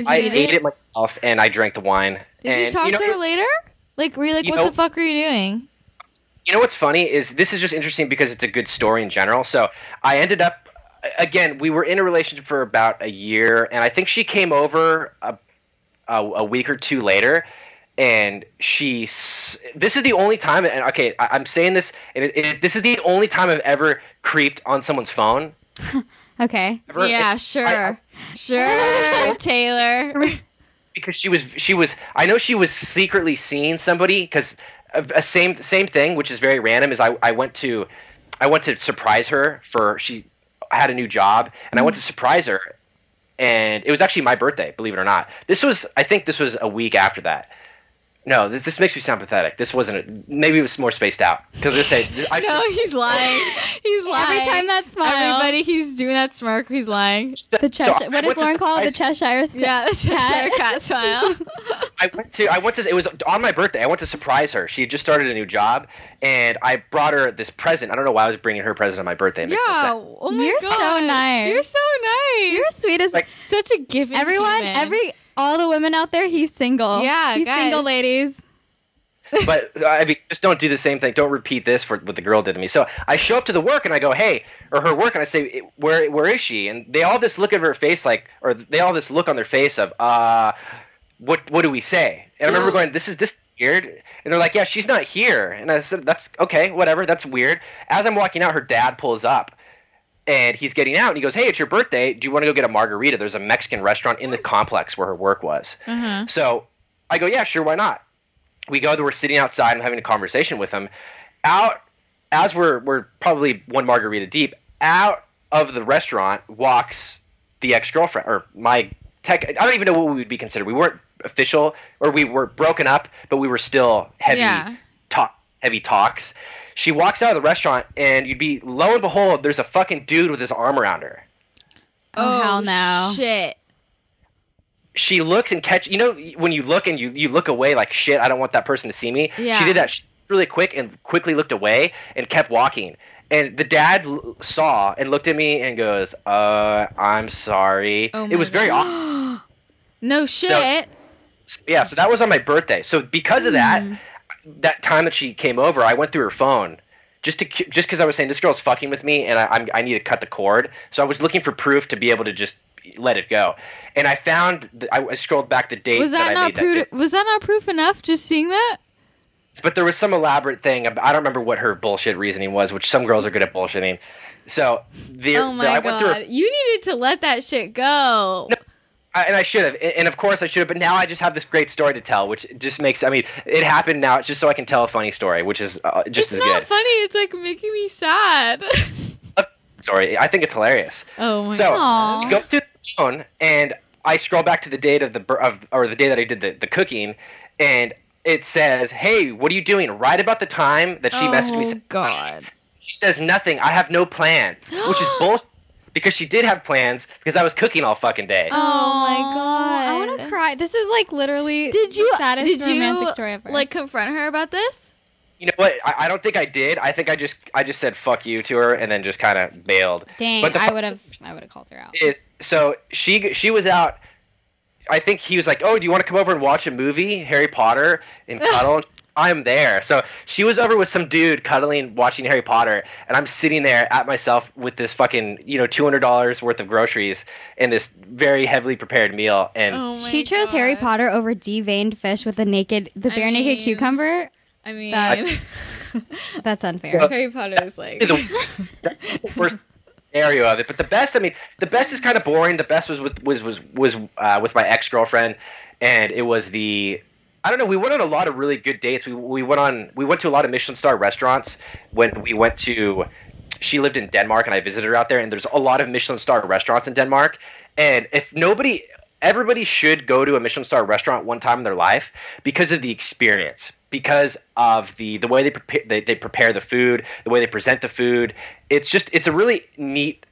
I ate it myself, and I drank the wine. Did you talk to her later? Like, were you like, what the fuck are you doing? You know what's funny is this is just interesting because it's a good story in general. So I ended up, again, we were in a relationship for about a year, and I think she came over a week or two later, and this is the only time, and okay, I'm saying this, and this is the only time I've ever creeped on someone's phone. Okay. Ever. Yeah, sure, Taylor. Because she was I know she was secretly seeing somebody, because a same thing, which is very random, is I went to surprise her for, she had a new job, and I went to surprise her, and it was actually my birthday, believe it or not. I think this was a week after that. No, this makes me sound pathetic. This wasn't. Maybe it was more spaced out. Because I say, no, he's lying. He's lying. Every time that smile. Everybody, he's doing that smirk. He's lying. The Cheshire. What did Lauren call it? The Cheshire. Yeah, the Cheshire cat smile. I went to. It was on my birthday. I went to surprise her. She had just started a new job, and I brought her this present. I don't know why I was bringing her present on my birthday. It makes no sense. Oh my You're God. so nice. You're so nice. You're sweet as such a giving. Everyone, human. all the women out there, he's single. Yeah, he's guys. single, ladies. But I mean, just don't do the same thing. Don't repeat this for what the girl did to me. So I show up to the work and I go, hey, or her work, and I say, where is she? And they all this look at her face or they all this look on their face of, what do we say? And I remember going, this is weird. And they're like, yeah, she's not here. And I said, that's okay, whatever, that's weird. As I'm walking out, her dad pulls up. And he's getting out, and he goes, hey, it's your birthday. Do you want to go get a margarita? There's a Mexican restaurant in the complex where her work was. Mm-hmm. So I go, yeah, sure, why not? We go there, we're sitting outside and having a conversation with him. As we're probably one margarita deep, out of the restaurant walks the ex-girlfriend, or my tech. I don't even know what we would be considered. We weren't official, or we were broken up, but we were still heavy talks. She walks out of the restaurant, and you'd be, lo and behold, there's a fucking dude with his arm around her. Oh, hell no. Shit. She looks and when you look and you look away like, shit, I don't want that person to see me. Yeah. She did that really quick and quickly looked away and kept walking. And the dad saw and looked at me and goes, I'm sorry. Oh it was very awkward. No shit. So that was on my birthday. So because of that time that she came over, I went through her phone just because I was saying, this girl's fucking with me and I need to cut the cord. So I was looking for proof to be able to just let it go. And I found I scrolled back the date that I made that. Was that not proof enough, just seeing that? But there was some elaborate thing. I don't remember what her bullshit reasoning was, which some girls are good at bullshitting. So oh my God. You needed to let that shit go. No, and I should have. And of course I should have. But now I just have this great story to tell, which just makes, it happened now. It's just so I can tell a funny story, which is just as good. It's not funny. It's like making me sad. Sorry. I think it's hilarious. Oh my God. So go through the phone, and I scroll back to the date of the day that I did the cooking, and it says, hey, what are you doing? Right about the time that she messaged me. Oh, God. She says, nothing. I have no plans, which is bullshit, because she did have plans because I was cooking all fucking day. Oh, my God. I want to cry. This is like literally the saddest romantic story ever. Like, confront her about this? You know what? I don't think I did. I think I just said fuck you to her and then just kind of bailed. Dang, but I would have called her out. So she was out. I think he was like, oh, do you want to come over and watch a movie, Harry Potter, and cuddle? I'm there. So she was over with some dude cuddling, watching Harry Potter, and I'm sitting there at myself with this fucking, $200 worth of groceries and this very heavily prepared meal. And she chose Harry Potter over deveined fish with the bare naked cucumber. That's unfair. Well, Harry Potter is like the worst scenario of it. But the best is kind of boring. The best was with my ex-girlfriend, and it was I don't know. We went on a lot of really good dates. We went to a lot of Michelin star restaurants when we went to. She lived in Denmark, and I visited her out there. And there's a lot of Michelin star restaurants in Denmark. And everybody should go to a Michelin star restaurant one time in their life because of the experience, because of the way they prepare the food, the way they present the food. It's a really neat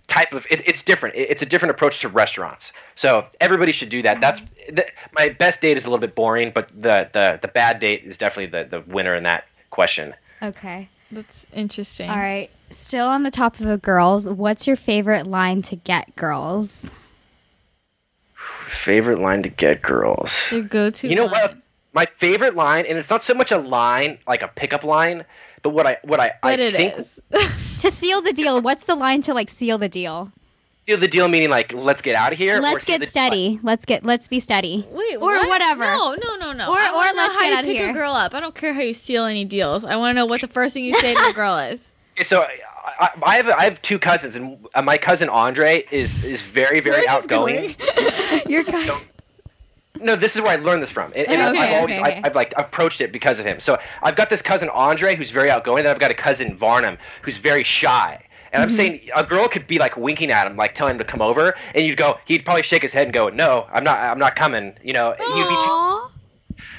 type of it's different. It's a different approach to restaurants. So everybody should do that. My best date is a little bit boring, but the bad date is definitely the winner in that question. Okay. That's interesting. All right. Still on the topic of girls, what's your favorite line to get girls? Favorite line to get girls. Your go-to. You know what? My favorite line, and it's not so much a line like a pickup line, but I think is. To seal the deal, what's the line to like seal the deal? seal the deal meaning like let's get out of here. Let's get steady. Let's be steady. Wait, or what? whatever. No. Or I wanna know let's how get you out of pick here. a girl up. I don't care how you seal any deals. I want to know what the first thing you say to a girl is. So I have two cousins, and my cousin Andre is very very outgoing. Your cousin. No, this is where I learned this from, and I've approached it because of him. So I've got this cousin Andre who's very outgoing, then I've got a cousin Varnum who's very shy. And I'm saying a girl could be like winking at him, like telling him to come over, and he'd probably shake his head and go, "No, I'm not coming." You know,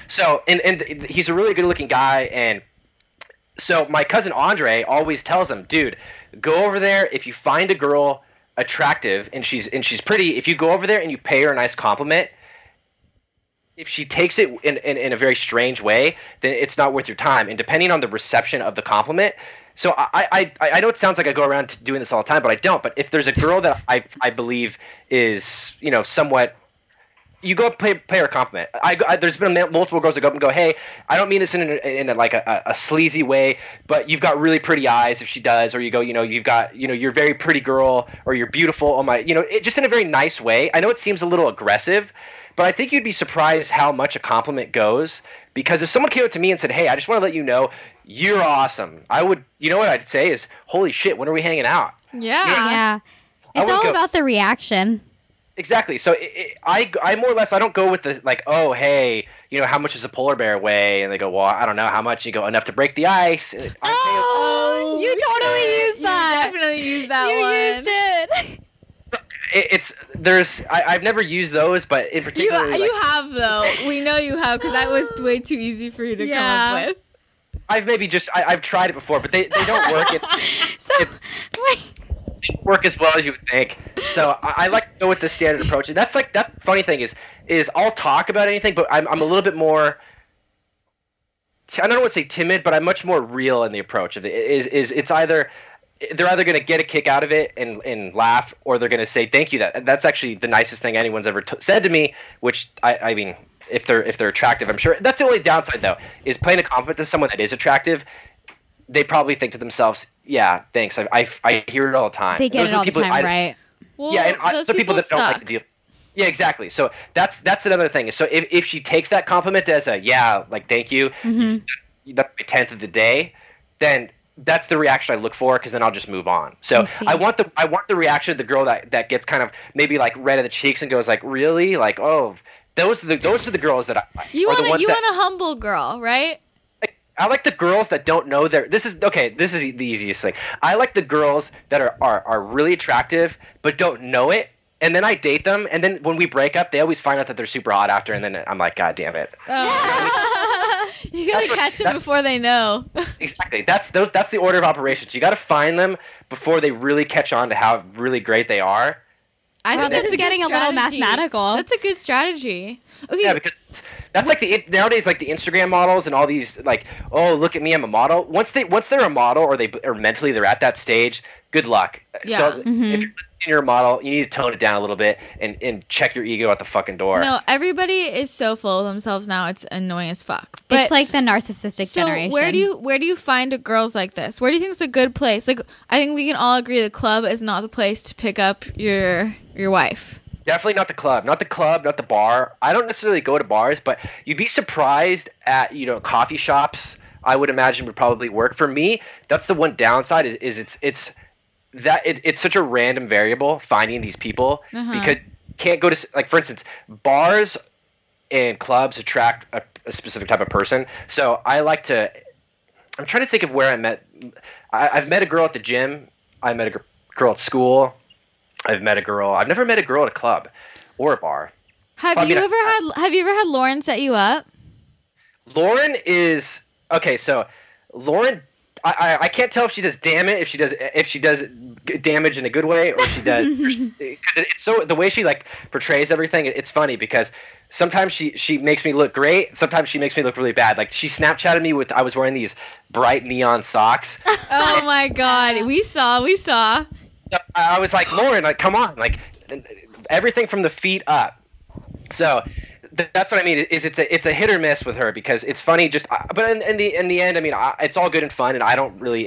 So and he's a really good looking guy, and so my cousin Andre always tells him, "Dude, go over there. If you find a girl attractive and she's pretty, if you go over there and you pay her a nice compliment." If she takes it in a very strange way, then it's not worth your time. And depending on the reception of the compliment, so I know it sounds like I go around doing this all the time, but I don't. But if there's a girl that I believe is somewhat, you go pay her a compliment. There's been multiple girls that go up and go, hey, I don't mean this in a sleazy way, but you've got really pretty eyes. If she does, or you go, you've got you're a very pretty girl, or you're beautiful. Oh my, just in a very nice way. I know it seems a little aggressive. But I think you'd be surprised how much a compliment goes, because if someone came up to me and said, "Hey, I just want to let you know you're awesome," I would, what I'd say is, "Holy shit, when are we hanging out?" Yeah. It's all about the reaction. Exactly. So I more or less I don't go with the like, "Oh, hey, how much does a polar bear weigh?" And they go, "Well, I don't know how much." You go, "Enough to break the ice." You totally used that. You definitely used that you one. used it. I've never used those, but in particular, you have though. We know you have because that was way too easy for you to come up with. I've maybe I've tried it before, but they don't work. Work as well as you would think. So I like to go with the standard approach, and that's like that. Funny thing is I'll talk about anything, but I'm a little bit more. I don't want to say timid, but I'm much more real in the approach of it. It's either. They're either going to get a kick out of it and laugh, or they're going to say thank you. That's actually the nicest thing anyone's ever said to me. Which I mean, if they're attractive, I'm sure that's the only downside though. Is paying a compliment to someone that is attractive. They probably think to themselves, "Yeah, thanks. I hear it all the time." They get it all the time, right? Well, yeah, and those the people that suck. don't like the deal. Yeah, exactly. So that's another thing. So if she takes that compliment as a thank you, that's my 10th of the day, then. That's the reaction I look for, because then I'll just move on. So I want the reaction of the girl that gets kind of maybe like red in the cheeks and goes like, really, like, oh, those are the girls that I like. You want a humble girl, right? I like the girls that don't know this is the easiest thing. I like the girls that are really attractive but don't know it. And then I date them, and then when we break up, they always find out that they're super hot after, and then I'm like, God damn it. You gotta catch them before they know. Exactly. That's the order of operations. You got to find them before they really catch on to how really great they are. I think this is getting a little mathematical. That's a good strategy. Okay. Yeah, because that's like nowadays, like the Instagram models and all these, like, oh, look at me, I'm a model. Once they're a model, or mentally they're at that stage, good luck. Yeah. So if you're listening, you're a model, you need to tone it down a little bit and check your ego at the fucking door. No, everybody is so full of themselves now. It's annoying as fuck. But it's like the narcissistic generation. Where do you find girls like this? Where do you think is a good place? Like, I think we can all agree the club is not the place to pick up your wife. Definitely not the club, not the bar. I don't necessarily go to bars, but you'd be surprised at coffee shops. I would imagine would probably work for me. That's the one downside is it's such a random variable finding these people because you can't go to, like, for instance, bars and clubs attract a specific type of person. So I'm trying to think of where I met. I've met a girl at the gym. I met a girl at school. I've never met a girl at a club or a bar. Have you ever had Lauren set you up? Lauren is okay. So Lauren, I can't tell if she does if she does damage in a good way, or she does, because it's so, the way she like portrays everything. It's funny because sometimes she makes me look great. Sometimes she makes me look really bad. Like, she Snapchatted me I was wearing these bright neon socks. Oh my God, we saw. So I was like, Lauren, like, come on, like, everything from the feet up. So that's what I mean. It's a hit or miss with her, because it's funny. But in the end, I mean, it's all good and fun, and I don't really.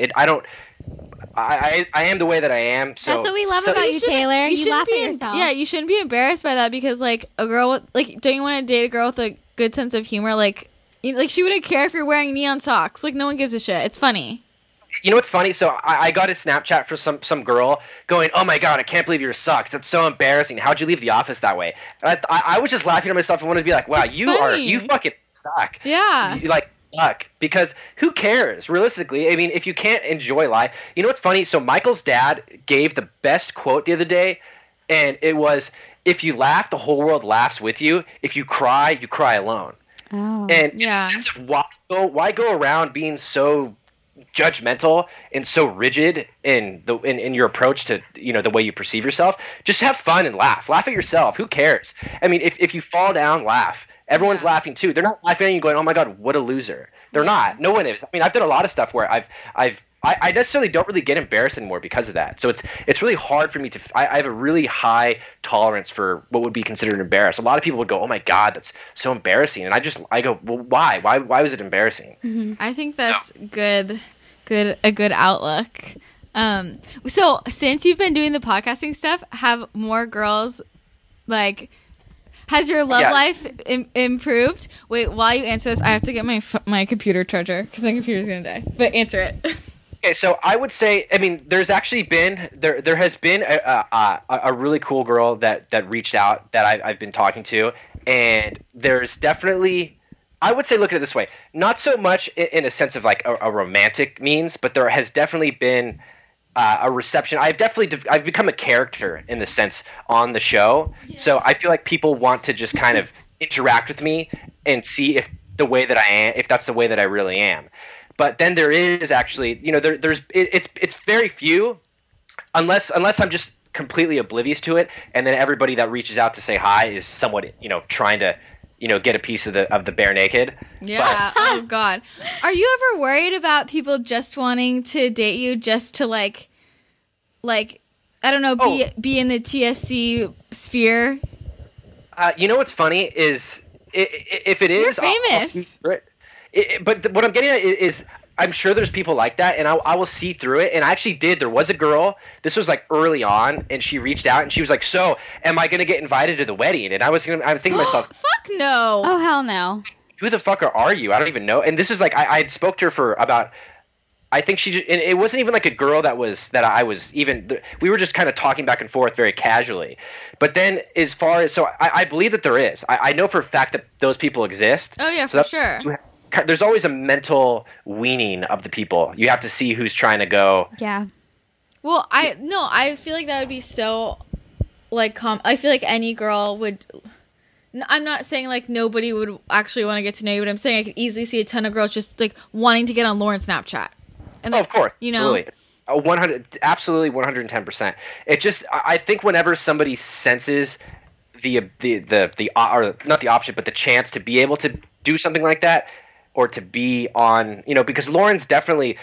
I am the way that I am. So That's what we love about you, Taylor. You laugh at yourself. Yeah, you shouldn't be embarrassed by that because like a girl with, like, don't you want to date a girl with a good sense of humor? Like she wouldn't care if you're wearing neon socks. Like no one gives a shit. It's funny. You know what's funny? So I got a Snapchat for some girl going, "Oh my god, I can't believe your socks. That's so embarrassing. How'd you leave the office that way?" And I was just laughing to myself and wanted to be like, "Wow, It's you funny. fucking suck." Yeah. You, like suck because who cares? Realistically, I mean, if you can't enjoy life, you know what's funny? So Michael's dad gave the best quote the other day, and it was, "If you laugh, the whole world laughs with you. If you cry alone." Oh. And in Yeah. a sense of why go around being so judgmental and so rigid in your approach to the way you perceive yourself? Just have fun and laugh at yourself. Who cares? I mean, if you fall down, laugh. Everyone's laughing too. They're not laughing at you going, "Oh my god, what a loser." They're not. No one is. I mean, I've done a lot of stuff where I necessarily don't really get embarrassed anymore because of that. So it's really hard for me to. I have a really high tolerance for what would be considered embarrassed. A lot of people would go, "Oh my god, that's so embarrassing," and I go, "Well, why? Why was it embarrassing?" Mm-hmm. I think that's a good outlook. So since you've been doing the podcasting stuff, have more girls like? Has your love life improved? Wait, while you answer this, I have to get my computer charger because my computer's gonna die. But answer it. Okay, so I would say, I mean, there's actually been there has been a really cool girl that reached out that I've been talking to, and there's definitely, I would say, look at it this way, not so much in a sense of like a romantic means, but there has definitely been a reception. I've become a character in the sense on the show, so I feel like people want to just kind of interact with me and see if that's the way that I really am. But then there is actually, it's very few, unless I'm just completely oblivious to it, and then everybody that reaches out to say hi is somewhat, trying to, get a piece of the bare naked. Yeah. Oh God. Are you ever worried about people just wanting to date you just to like I don't know, be in the TSC sphere? You know what's funny is if it is, you're famous. I'll see through it. But what I'm getting at is I'm sure there's people like that, and I will see through it. And I actually did. There was a girl. This was like early on, and she reached out and she was like, "So, am I going to get invited to the wedding?" And I'm thinking to myself, "Fuck no! Oh hell no! Who the fuck are you? I don't even know." And this is like I had spoke to her for about. I think and it wasn't even like a girl that I was even. We were just kind of talking back and forth very casually. But then, as far as I believe that there is. I know for a fact that those people exist. Oh yeah, for sure. There's always a mental weaning of the people. You have to see who's trying to go. Yeah. Well, I feel like that would be so, like, I feel like any girl would. I'm not saying like nobody would actually want to get to know you, but I'm saying I could easily see a ton of girls just like wanting to get on Lauren's Snapchat. And, of course, absolutely. 100, 110%. It just, I think whenever somebody senses the or not the option, but the chance to be able to do something like that. Or to be on, because Lauren's definitely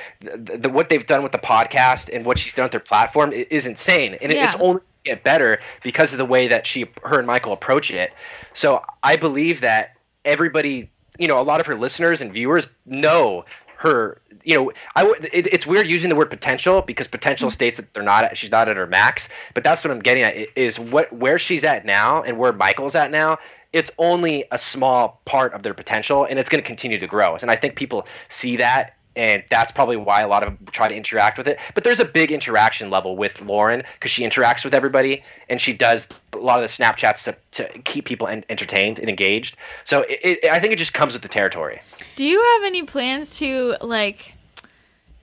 what they've done with the podcast and what she's done with their platform is insane, and it's only get better because of the way that her and Michael approach it. So I believe that everybody, a lot of her listeners and viewers know her. It's weird using the word potential because potential states that she's not at her max, but that's what I'm getting at is where she's at now and where Michael's at now. It's only a small part of their potential, and it's going to continue to grow. And I think people see that, and that's probably why a lot of them try to interact with it. But there's a big interaction level with Lauren because she interacts with everybody, and she does a lot of the Snapchats to keep people entertained and engaged. So I think it just comes with the territory. Do you have any plans to, like,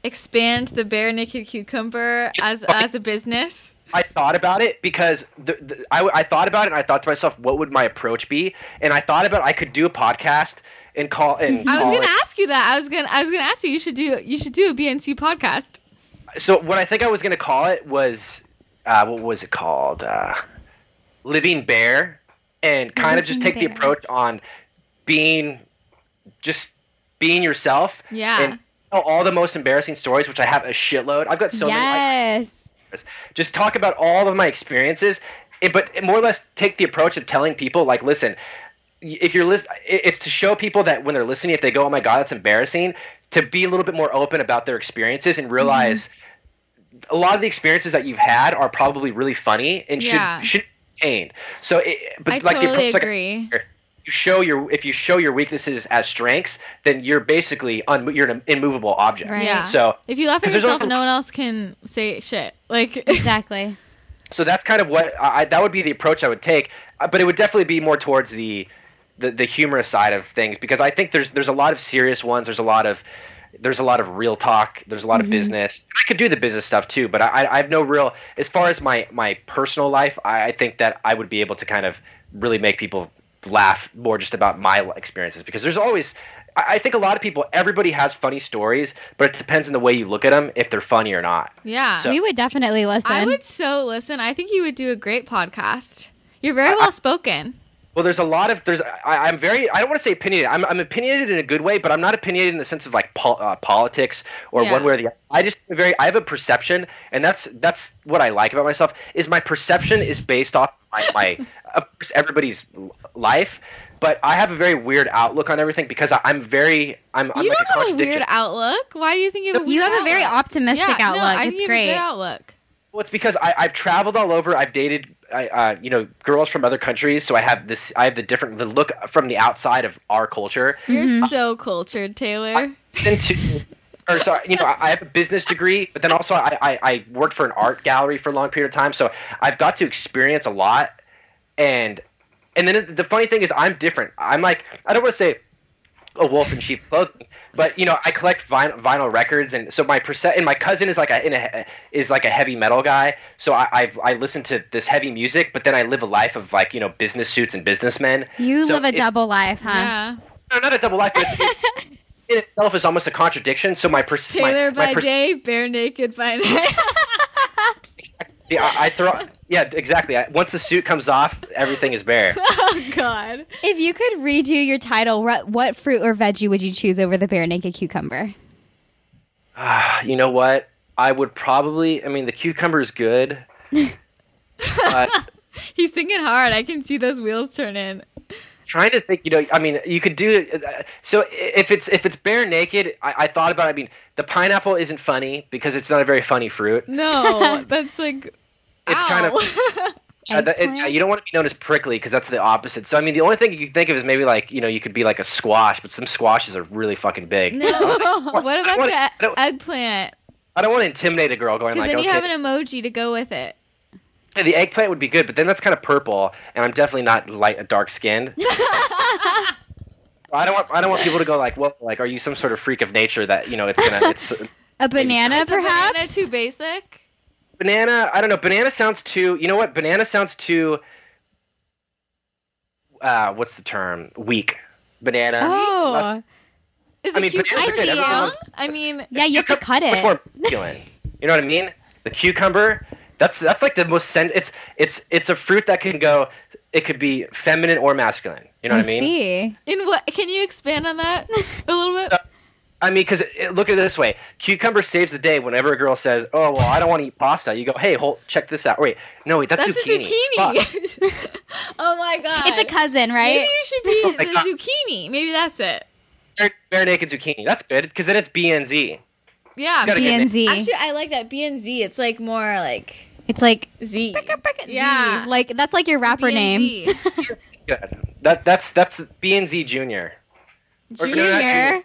expand the Bare Naked Cucumber as a business? I thought about it because I thought about it and I thought to myself, what would my approach be? And I thought about I could do a podcast and call. I was going to ask you that. I was going to ask you. You should do a BNC podcast. So what I think I was going to call it was what was it called? Living Bare, and kind of just take the approach on being yourself. Yeah. And tell all the most embarrassing stories, which I have a shitload. I've got so many. Yes. Just talk about all of my experiences, but more or less take the approach of telling people, like, listen, if you're it's to show people that when they're listening, if they go, "Oh my God, that's embarrassing," to be a little bit more open about their experiences and realize a lot of the experiences that you've had are probably really funny and Yeah. should be contained. So, but I like the totally approach, agree. if you show your weaknesses as strengths, then you're basically you're an immovable object. Right. Yeah. So if you laugh at 'cause there's yourself, only- no one else can say shit. Like, Exactly. So that's kind of what that would be the approach I would take, but it would definitely be more towards the humorous side of things, because I think there's a lot of serious ones. There's a lot of real talk. There's a lot of business. I could do the business stuff too, but I have no real, as far as my personal life, I think that I would be able to kind of really make people laugh more just about my experiences, because there's always, I think a lot of people, everybody has funny stories, but it depends on the way you look at them if they're funny or not. yeah. So- We would definitely listen. I would so listen. I think you would do a great podcast. You're very well spoken. Well, there's a lot of I'm very, I don't want to say opinionated. I'm opinionated in a good way, but I'm not opinionated in the sense of like politics or Yeah. one way or the other. I have a perception, and that's what I like about myself, is my perception is based off my of course everybody's life, but I have a very weird outlook on everything, because I'm You like a don't have a contradiction. weird outlook. Why do you think you have a weird You have a outlook? very optimistic yeah, outlook. No, I It's think you have a great. good outlook. Well, it's because I've traveled all over. I've dated, girls from other countries, so I have the look from the outside of our culture. You're so cultured, Taylor. I have a business degree, but then also I worked for an art gallery for a long period of time, so I've got to experience a lot. And then the funny thing is, I'm different. I'm like, I don't want to say a wolf in sheep's clothing, but I collect vinyl records, and so my cousin is like a heavy metal guy. So I listen to this heavy music, but then I live a life of business suits and businessmen. You So live a it's- double life, huh? Yeah. No, not a double life, but it's in itself is almost a contradiction. So Taylor by day, bare naked by night. See, I throw. Yeah, exactly. Once the suit comes off, everything is bare. Oh God. If you could redo your title, what fruit or veggie would you choose over the bare naked cucumber? You know what? I would probably. I mean, the cucumber is good. But He's thinking hard. I can see those wheels turning. trying to think. I mean, you could do. So if it's bare naked, I thought about it. I mean, the pineapple isn't funny because it's not a very funny fruit. No, that's like. It's kind of. Eggplant? You don't want to be known as prickly because that's the opposite. So I mean, the only thing you can think of is maybe you could be like a squash, but some squashes are really fucking big. No. What about I the don't- eggplant? I don't want to intimidate a girl going Because like, then you okay, have an emoji to go with it. yeah, the eggplant would be good, but then that's kind of purple, and I'm definitely not dark skinned. I don't want people to go like, well, like, are you some sort of freak of nature that it's A banana, Is a banana perhaps? too basic? banana? I don't know. Banana sounds too. You know what? Banana sounds too. What's the term? Weak. Banana. Oh, Is I a mean, cucumber banana's good. too Everyone young? loves- I mean, yeah, you have to cut Much it. more masculine. You know what I mean? The cucumber. That's like the most. It's a fruit that can go. It could be feminine or masculine. You know what I mean? See. in what? Can you expand on that a little bit? I mean, because look at it this way: cucumber saves the day. Whenever a girl says, "Oh, well, I don't want to eat pasta," you go, "Hey, check this out." Wait, that's That's zucchini. a Fuck. zucchini. Oh my God. It's a cousin, right? Maybe you should be Oh my the God. zucchini. Maybe that's it. Bare naked zucchini. That's good because then it's BNZ. Yeah. It's got a good name. BNZ. Actually, I like that. B and Z. It's like more like It's like Z. yeah, like that's like your rapper name. B&Z. BNZ's good. That's BNZ Junior. Or, no, not Junior.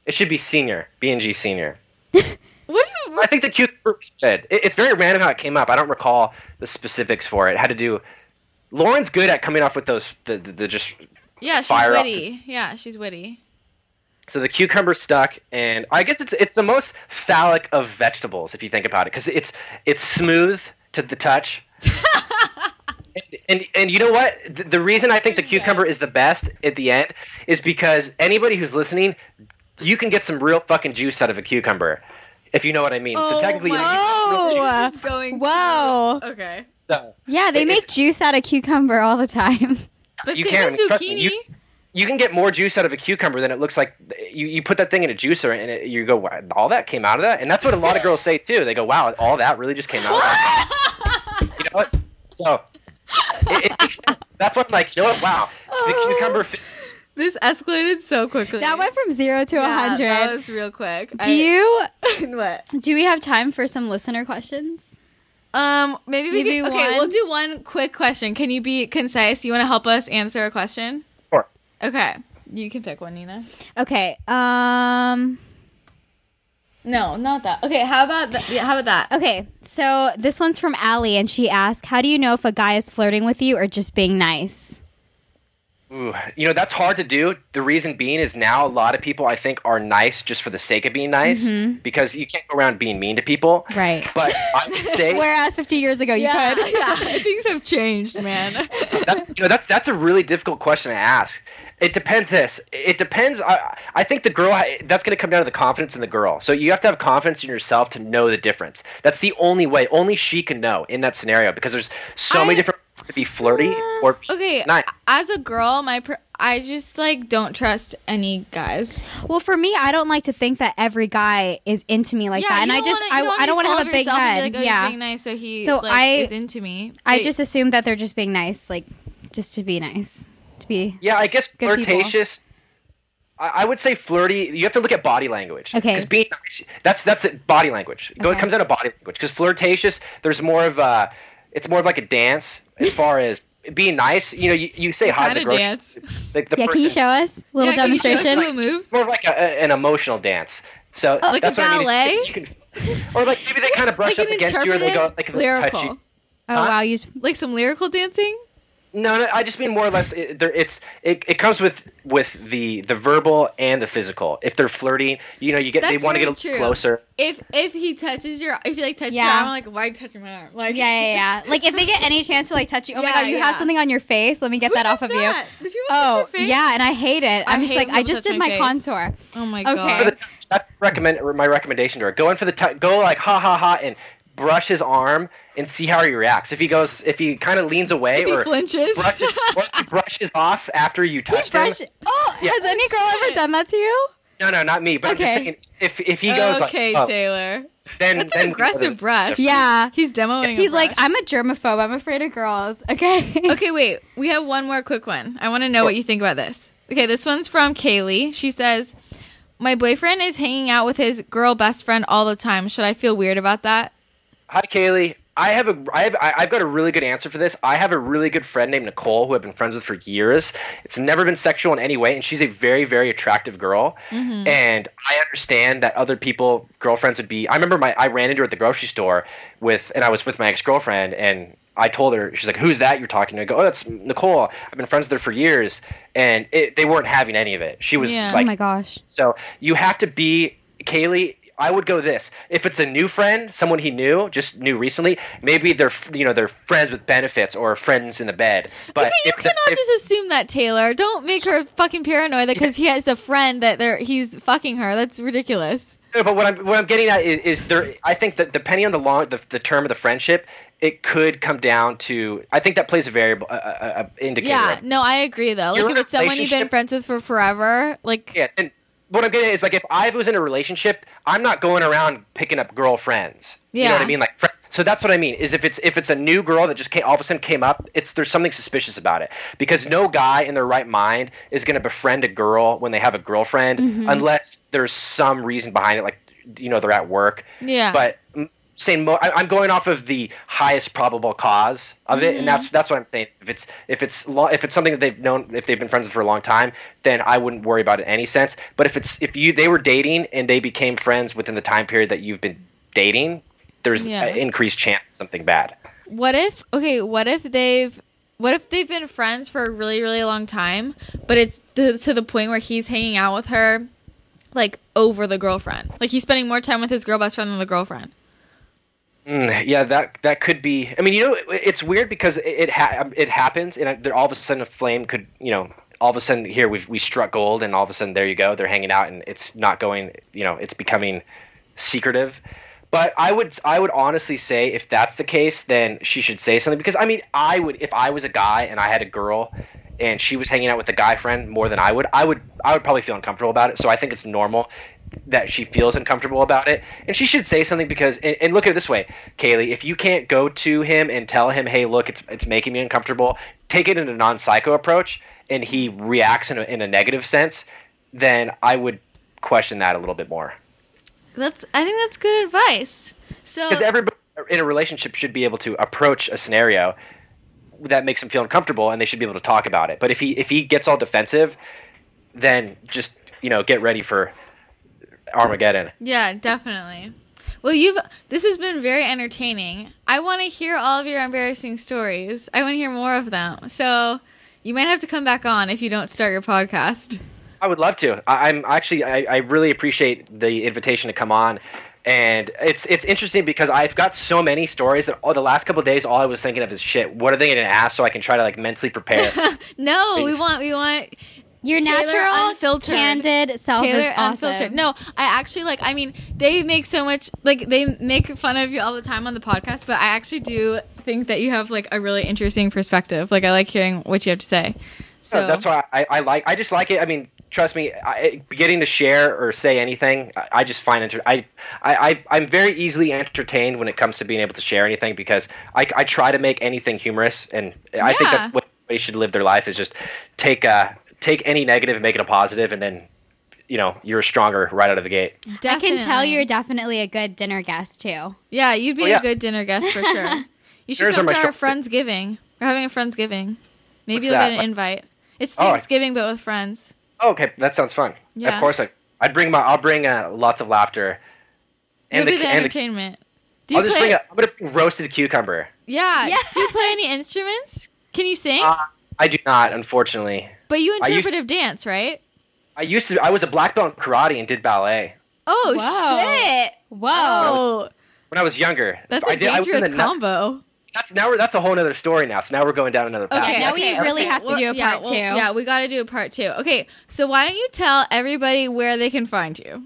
It should be Senior. BNG Senior. What do you? I think the cucumber was good. It's very random how it came up. I don't recall the specifics for it. It had to do. Lauren's good at coming off with those the just. Yeah, she's fire up witty. Yeah, she's witty. So the cucumber stuck, and I guess it's the most phallic of vegetables if you think about it, because it's smooth to the touch. and you know what? The reason I think the cucumber is the best at the end is because anybody who's listening, you can get some real fucking juice out of a cucumber, if you know what I mean. So technically, Oh. This is going. Whoa. Okay. so Yeah, they make juice out of cucumber all the time. But You same can, with trust me, zucchini. you can get more juice out of a cucumber than it looks like. You put that thing in a juicer and you go, wow, all that came out of that? And that's what a lot of girls say too. They go, wow, all that really just came out of that? You know what? So it makes sense. That's what I'm like, you know what? Wow, the cucumber fits. This escalated so quickly. That went from 0 to 100. That was real quick. What? Do we have time for some listener questions? Maybe we can. Okay, one? we'll do one quick question. Can you be concise? You want to help us answer a question? Sure. Okay. You can pick one, Nina. Okay. No, not that. Okay, how about that? Yeah, how about that? Okay, so this one's from Allie, and she asked, how do you know if a guy is flirting with you or just being nice? Ooh, that's hard to do. The reason being is now a lot of people, I think, are nice just for the sake of being nice because you can't go around being mean to people. Right. But I would say... Whereas 50 years ago, you could. Yeah, things have changed, man. That's a really difficult question to ask. It depends. It depends. I think the girl, that's going to come down to the confidence in the girl. So you have to have confidence in yourself to know the difference. That's the only way. Only she can know in that scenario because there's so many different ways to be flirty or be nice. As a girl, I just don't trust any guys. Well, for me, I don't like to think that every guy is into me like that, and I don't want to have a big head. He's being nice, so he is into me. I just assume that they're just being nice, just to be nice. Yeah, I guess flirtatious. I would say flirty. You have to look at body language. Okay. Because being nice, that's it, body language. It comes out of body language. Because flirtatious, there's more of it's more of like a dance as far as being nice. You say hi to the grocery. Dance? Can you show us a little demonstration? It's more of like an emotional dance. So like that's a ballet, or like maybe they kind of brush up against you, or they go like lyrical. Touch you. Oh wow, like some lyrical dancing. No, I just mean more or less. It comes with the verbal and the physical. If they're flirting, they want to get a little closer. If he touches your, if you touch your arm, I'm like, why are you touching my arm? Like, yeah. Like if they get any chance to touch you, oh my god, you have something on your face. Let me get that off of you. Oh yeah, and I hate it. I'm just like, I just did my contour. Oh my god. Okay. That's my recommendation to her. Go in for the go like ha ha ha and brush his arm and see how he reacts. If he kind of leans away or flinches, brushes off after you touched him. Oh, yeah. Has any girl ever done that to you? No, not me. But I'm just saying, if he goes Taylor. That's an aggressive brush. Yeah, he's demoing. He's like, I'm a germaphobe. I'm afraid of girls. Okay. Okay, wait. We have one more quick one. I want to know what you think about this. Okay, this one's from Kaylee. She says, "My boyfriend is hanging out with his girl best friend all the time. Should I feel weird about that?" Hi, Kaylee. I've got a really good answer for this. I have a really good friend named Nicole who I've been friends with for years. It's never been sexual in any way, and she's a very, very attractive girl. Mm-hmm. And I understand that other people, girlfriends would be. I remember I ran into her at the grocery store and I was with my ex-girlfriend, and I told her, she's like, "Who's that you're talking to?" I go, "Oh, that's Nicole. I've been friends with her for years," and they weren't having any of it. She was like, "Oh my gosh!" So you have to be, Kaylee. I would go this. If it's a new friend, someone he just knew recently, maybe they're friends with benefits or friends in the bed. But okay, you cannot just assume that, Taylor. Don't make her fucking paranoid because he has a friend that he's fucking her. That's ridiculous. No, but what I'm getting at is there. I think that depending on the term of the friendship, it could come down to. I think that plays a variable indicator. Yeah, no, I agree though. Like if it's someone you've been friends with for forever, like and what I'm getting at is like if I was in a relationship, I'm not going around picking up girlfriends. Yeah. You know what I mean? Like, so that's what I mean. Is if it's a new girl that just all of a sudden came up, there's something suspicious about it because no guy in their right mind is going to befriend a girl when they have a girlfriend unless there's some reason behind it, like they're at work. Yeah. But I'm going off of the highest probable cause of it, and that's what I'm saying. If it's something that they've known, if they've been friends with for a long time, then I wouldn't worry about it in any sense. But if they were dating and they became friends within the time period that you've been dating, there's an increased chance of something bad. What if they've been friends for a really, really long time, but it's to the point where he's hanging out with her, like over the girlfriend, like he's spending more time with his girl best friend than the girlfriend. Yeah, that could be. I mean, it's weird because it happens, and all of a sudden a flame could, all of a sudden here we struck gold, and all of a sudden there you go, they're hanging out, and it's not going, it's becoming secretive. But I would honestly say if that's the case, then she should say something because I mean, I would if I was a guy and I had a girl and she was hanging out with a guy friend more than I would probably feel uncomfortable about it. So I think it's normal that she feels uncomfortable about it, and she should say something because and look at it this way, Kaylee, if you can't go to him and tell him, hey, look, it's making me uncomfortable, take it in a non-psycho approach, and he reacts in a negative sense, then I would question that a little bit more. I think that's good advice. So Because everybody in a relationship should be able to approach a scenario that makes them feel uncomfortable, and they should be able to talk about it. But if he gets all defensive, then just get ready for Armageddon. yeah, definitely. Well, this has been very entertaining. I want to hear all of your embarrassing stories. I want to hear more of them. So you might have to come back on if you don't start your podcast. I would love to. I really appreciate the invitation to come on. And it's interesting because I've got so many stories that the last couple of days, all I was thinking of is, shit, what are they going to ask, so I can try to mentally prepare. No, we want Your Taylor natural, unfiltered. Candid self Taylor is awesome. unfiltered. No, I actually they make so much, they make fun of you all the time on the podcast, but I actually do think that you have a really interesting perspective. I like hearing what you have to say. So That's why I just like it. I mean, trust me, getting to share or say anything, I just find I'm very easily entertained when it comes to being able to share anything, because I try to make anything humorous, and I think that's what everybody should live their life, is just take any negative and make it a positive, and then you're stronger right out of the gate. definitely. I can tell you're definitely a good dinner guest too. Yeah, you'd be Oh, yeah. a good dinner guest for sure. You should Dinners come are to my our strong suit. Friendsgiving. We're having a Friendsgiving. Maybe What's you'll that? get an invite. It's Oh, Thanksgiving, but with friends. Oh, okay, that sounds fun. Yeah. Of course, I'll bring lots of laughter. You'll be the and entertainment. Do you I'm play? gonna bring roasted cucumbber. Yeah. Yeah. Do you play any instruments? Can you sing? I do not, unfortunately. But you I used- interpretive dance, right? I was a black belt in karate and did ballet Oh Whoa. shit! Whoa. Oh, when I was younger. that's I a was in dangerous the combo. That's a whole other story now. So now we're going down another path. Okay, now we really have to do a part two. Yeah, we got to do a part 2. Okay, so why don't you tell everybody where they can find you?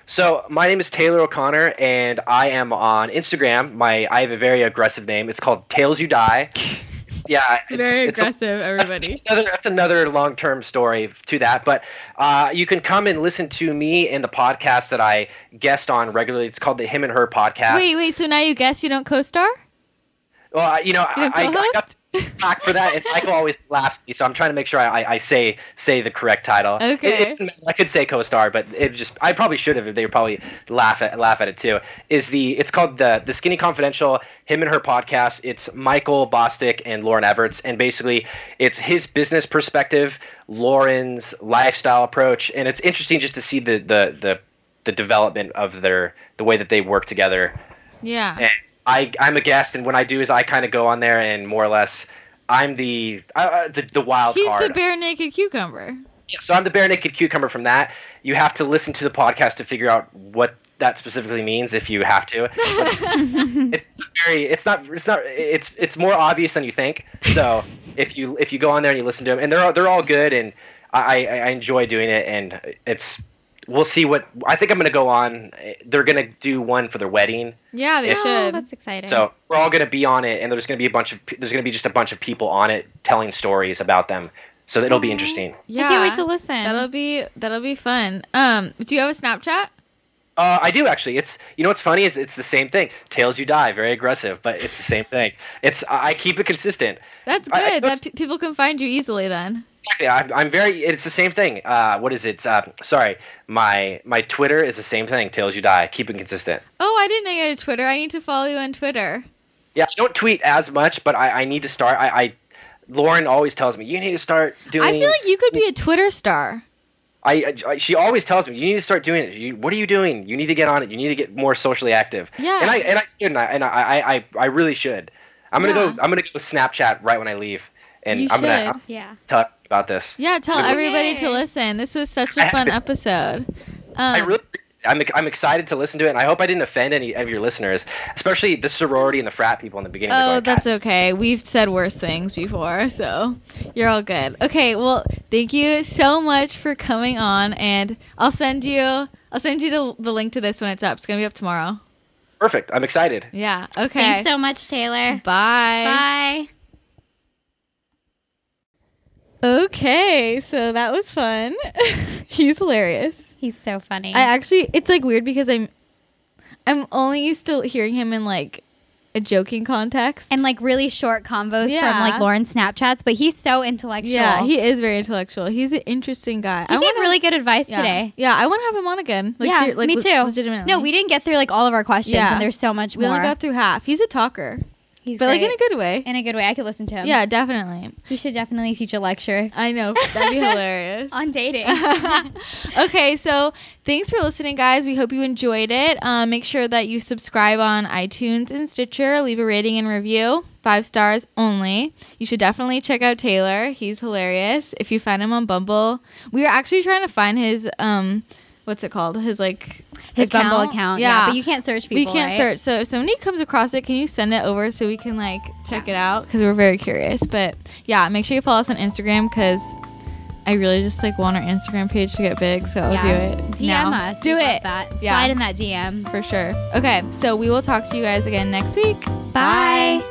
So my name is Taylor O'Connor, and I am on Instagram. I have a very aggressive name. It's called Tailsyoudie. Yeah, Very it's aggressive, everybody. That's another long-term story to that. But you can come and listen to me in the podcast that I guest on regularly. It's called the Him and Her podcast. Wait. So now you guess you don't co-star? Well, I co-host? got back for that, and Michael always laughs at me, so I'm trying to make sure I say the correct title. Okay. I could say co-star, but I probably should have. They would probably laugh at it too. It's called the Skinny Confidential Him and Her podcast. It's Michael Bostic and Lauren Everts, and basically it's his business perspective, Lauren's lifestyle approach, and it's interesting just to see the development of the way that they work together. Yeah. And I'm a guest, and what I do is I kind of go on there and more or less I'm the wild He's card. the bare naked cucumber. Yeah, so I'm the bare naked cucumber from that. You have to listen to the podcast to figure out what that specifically means if you have to. It's more obvious than you think. So if you go on there and you listen to them, and they're all good, and I enjoy doing it, and we'll see what I think I'm going to go on. They're going to do one for their wedding. Yeah, they Oh, should. that's exciting. So we're all going to be on it, and there's going to be just a bunch of people on it telling stories about them. So it'll be interesting. Yeah. I can't wait to listen. That'll be fun. Do you have a Snapchat? I do actually. It's what's funny is it's the same thing. Tailsyoudie, very aggressive, but it's the same thing. I keep it consistent. That's good. People can find you easily then. Exactly. I'm very. It's the same thing. What is it? Sorry, my Twitter is the same thing. Tailsyoudie. Keep it consistent. Oh, I didn't know you had a Twitter. I need to follow you on Twitter. Yeah, I don't tweet as much, but I need to start. Lauren always tells me you need to start doing. I feel like you could be a Twitter star. She always tells me you need to start doing it. What are you doing? You need to get on it. You need to get more socially active. Yeah. And I should, and I really should. I'm gonna go Snapchat right when I leave, and You I'm gonna Yeah. tell everybody about this. Yeah, tell Really? everybody to listen. This was such a fun episode. I'm excited to listen to it, and I hope I didn't offend any of your listeners, especially the sorority and the frat people in the beginning. Oh, going, that's "God, okay. We've said worse things before, so you're all good. Okay, well, thank you so much for coming on, and I'll send you the link to this when it's up. It's gonna be up tomorrow. perfect. I'm excited." Yeah. Okay. Thanks so much, Taylor. Bye. Bye. Okay, so that was fun. He's hilarious. He's so funny. It's like weird because I'm only used to hearing him in like a joking context and like really short combos from like Lauren's Snapchats, but he's so intellectual. Yeah, he is very intellectual. He's an interesting guy. He gave really good advice today. Yeah, I want to have him on again. Like, me too. Legitimately. No, we didn't get through like all of our questions, and there's so much more. We only got through half. He's a talker. But great. Like in a good way. In a good way. I could listen to him. Yeah, definitely. He should definitely teach a lecture. I know. That'd be hilarious. On dating. Okay, so thanks for listening, guys. We hope you enjoyed it. Make sure that you subscribe on iTunes and Stitcher. Leave a rating and review. 5 stars only. You should definitely check out Taylor. He's hilarious. If you find him on Bumble. We are actually trying to find his... what's it called? His Bumble account. Yeah, but you can't search people. We can't search. So if somebody comes across it, can you send it over so we can like check it out? Because we're very curious. But yeah, make sure you follow us on Instagram because I really just like want our Instagram page to get big. So I'll do it. DM us. Do it. Slide in that DM for sure. Okay, so we will talk to you guys again next week. Bye.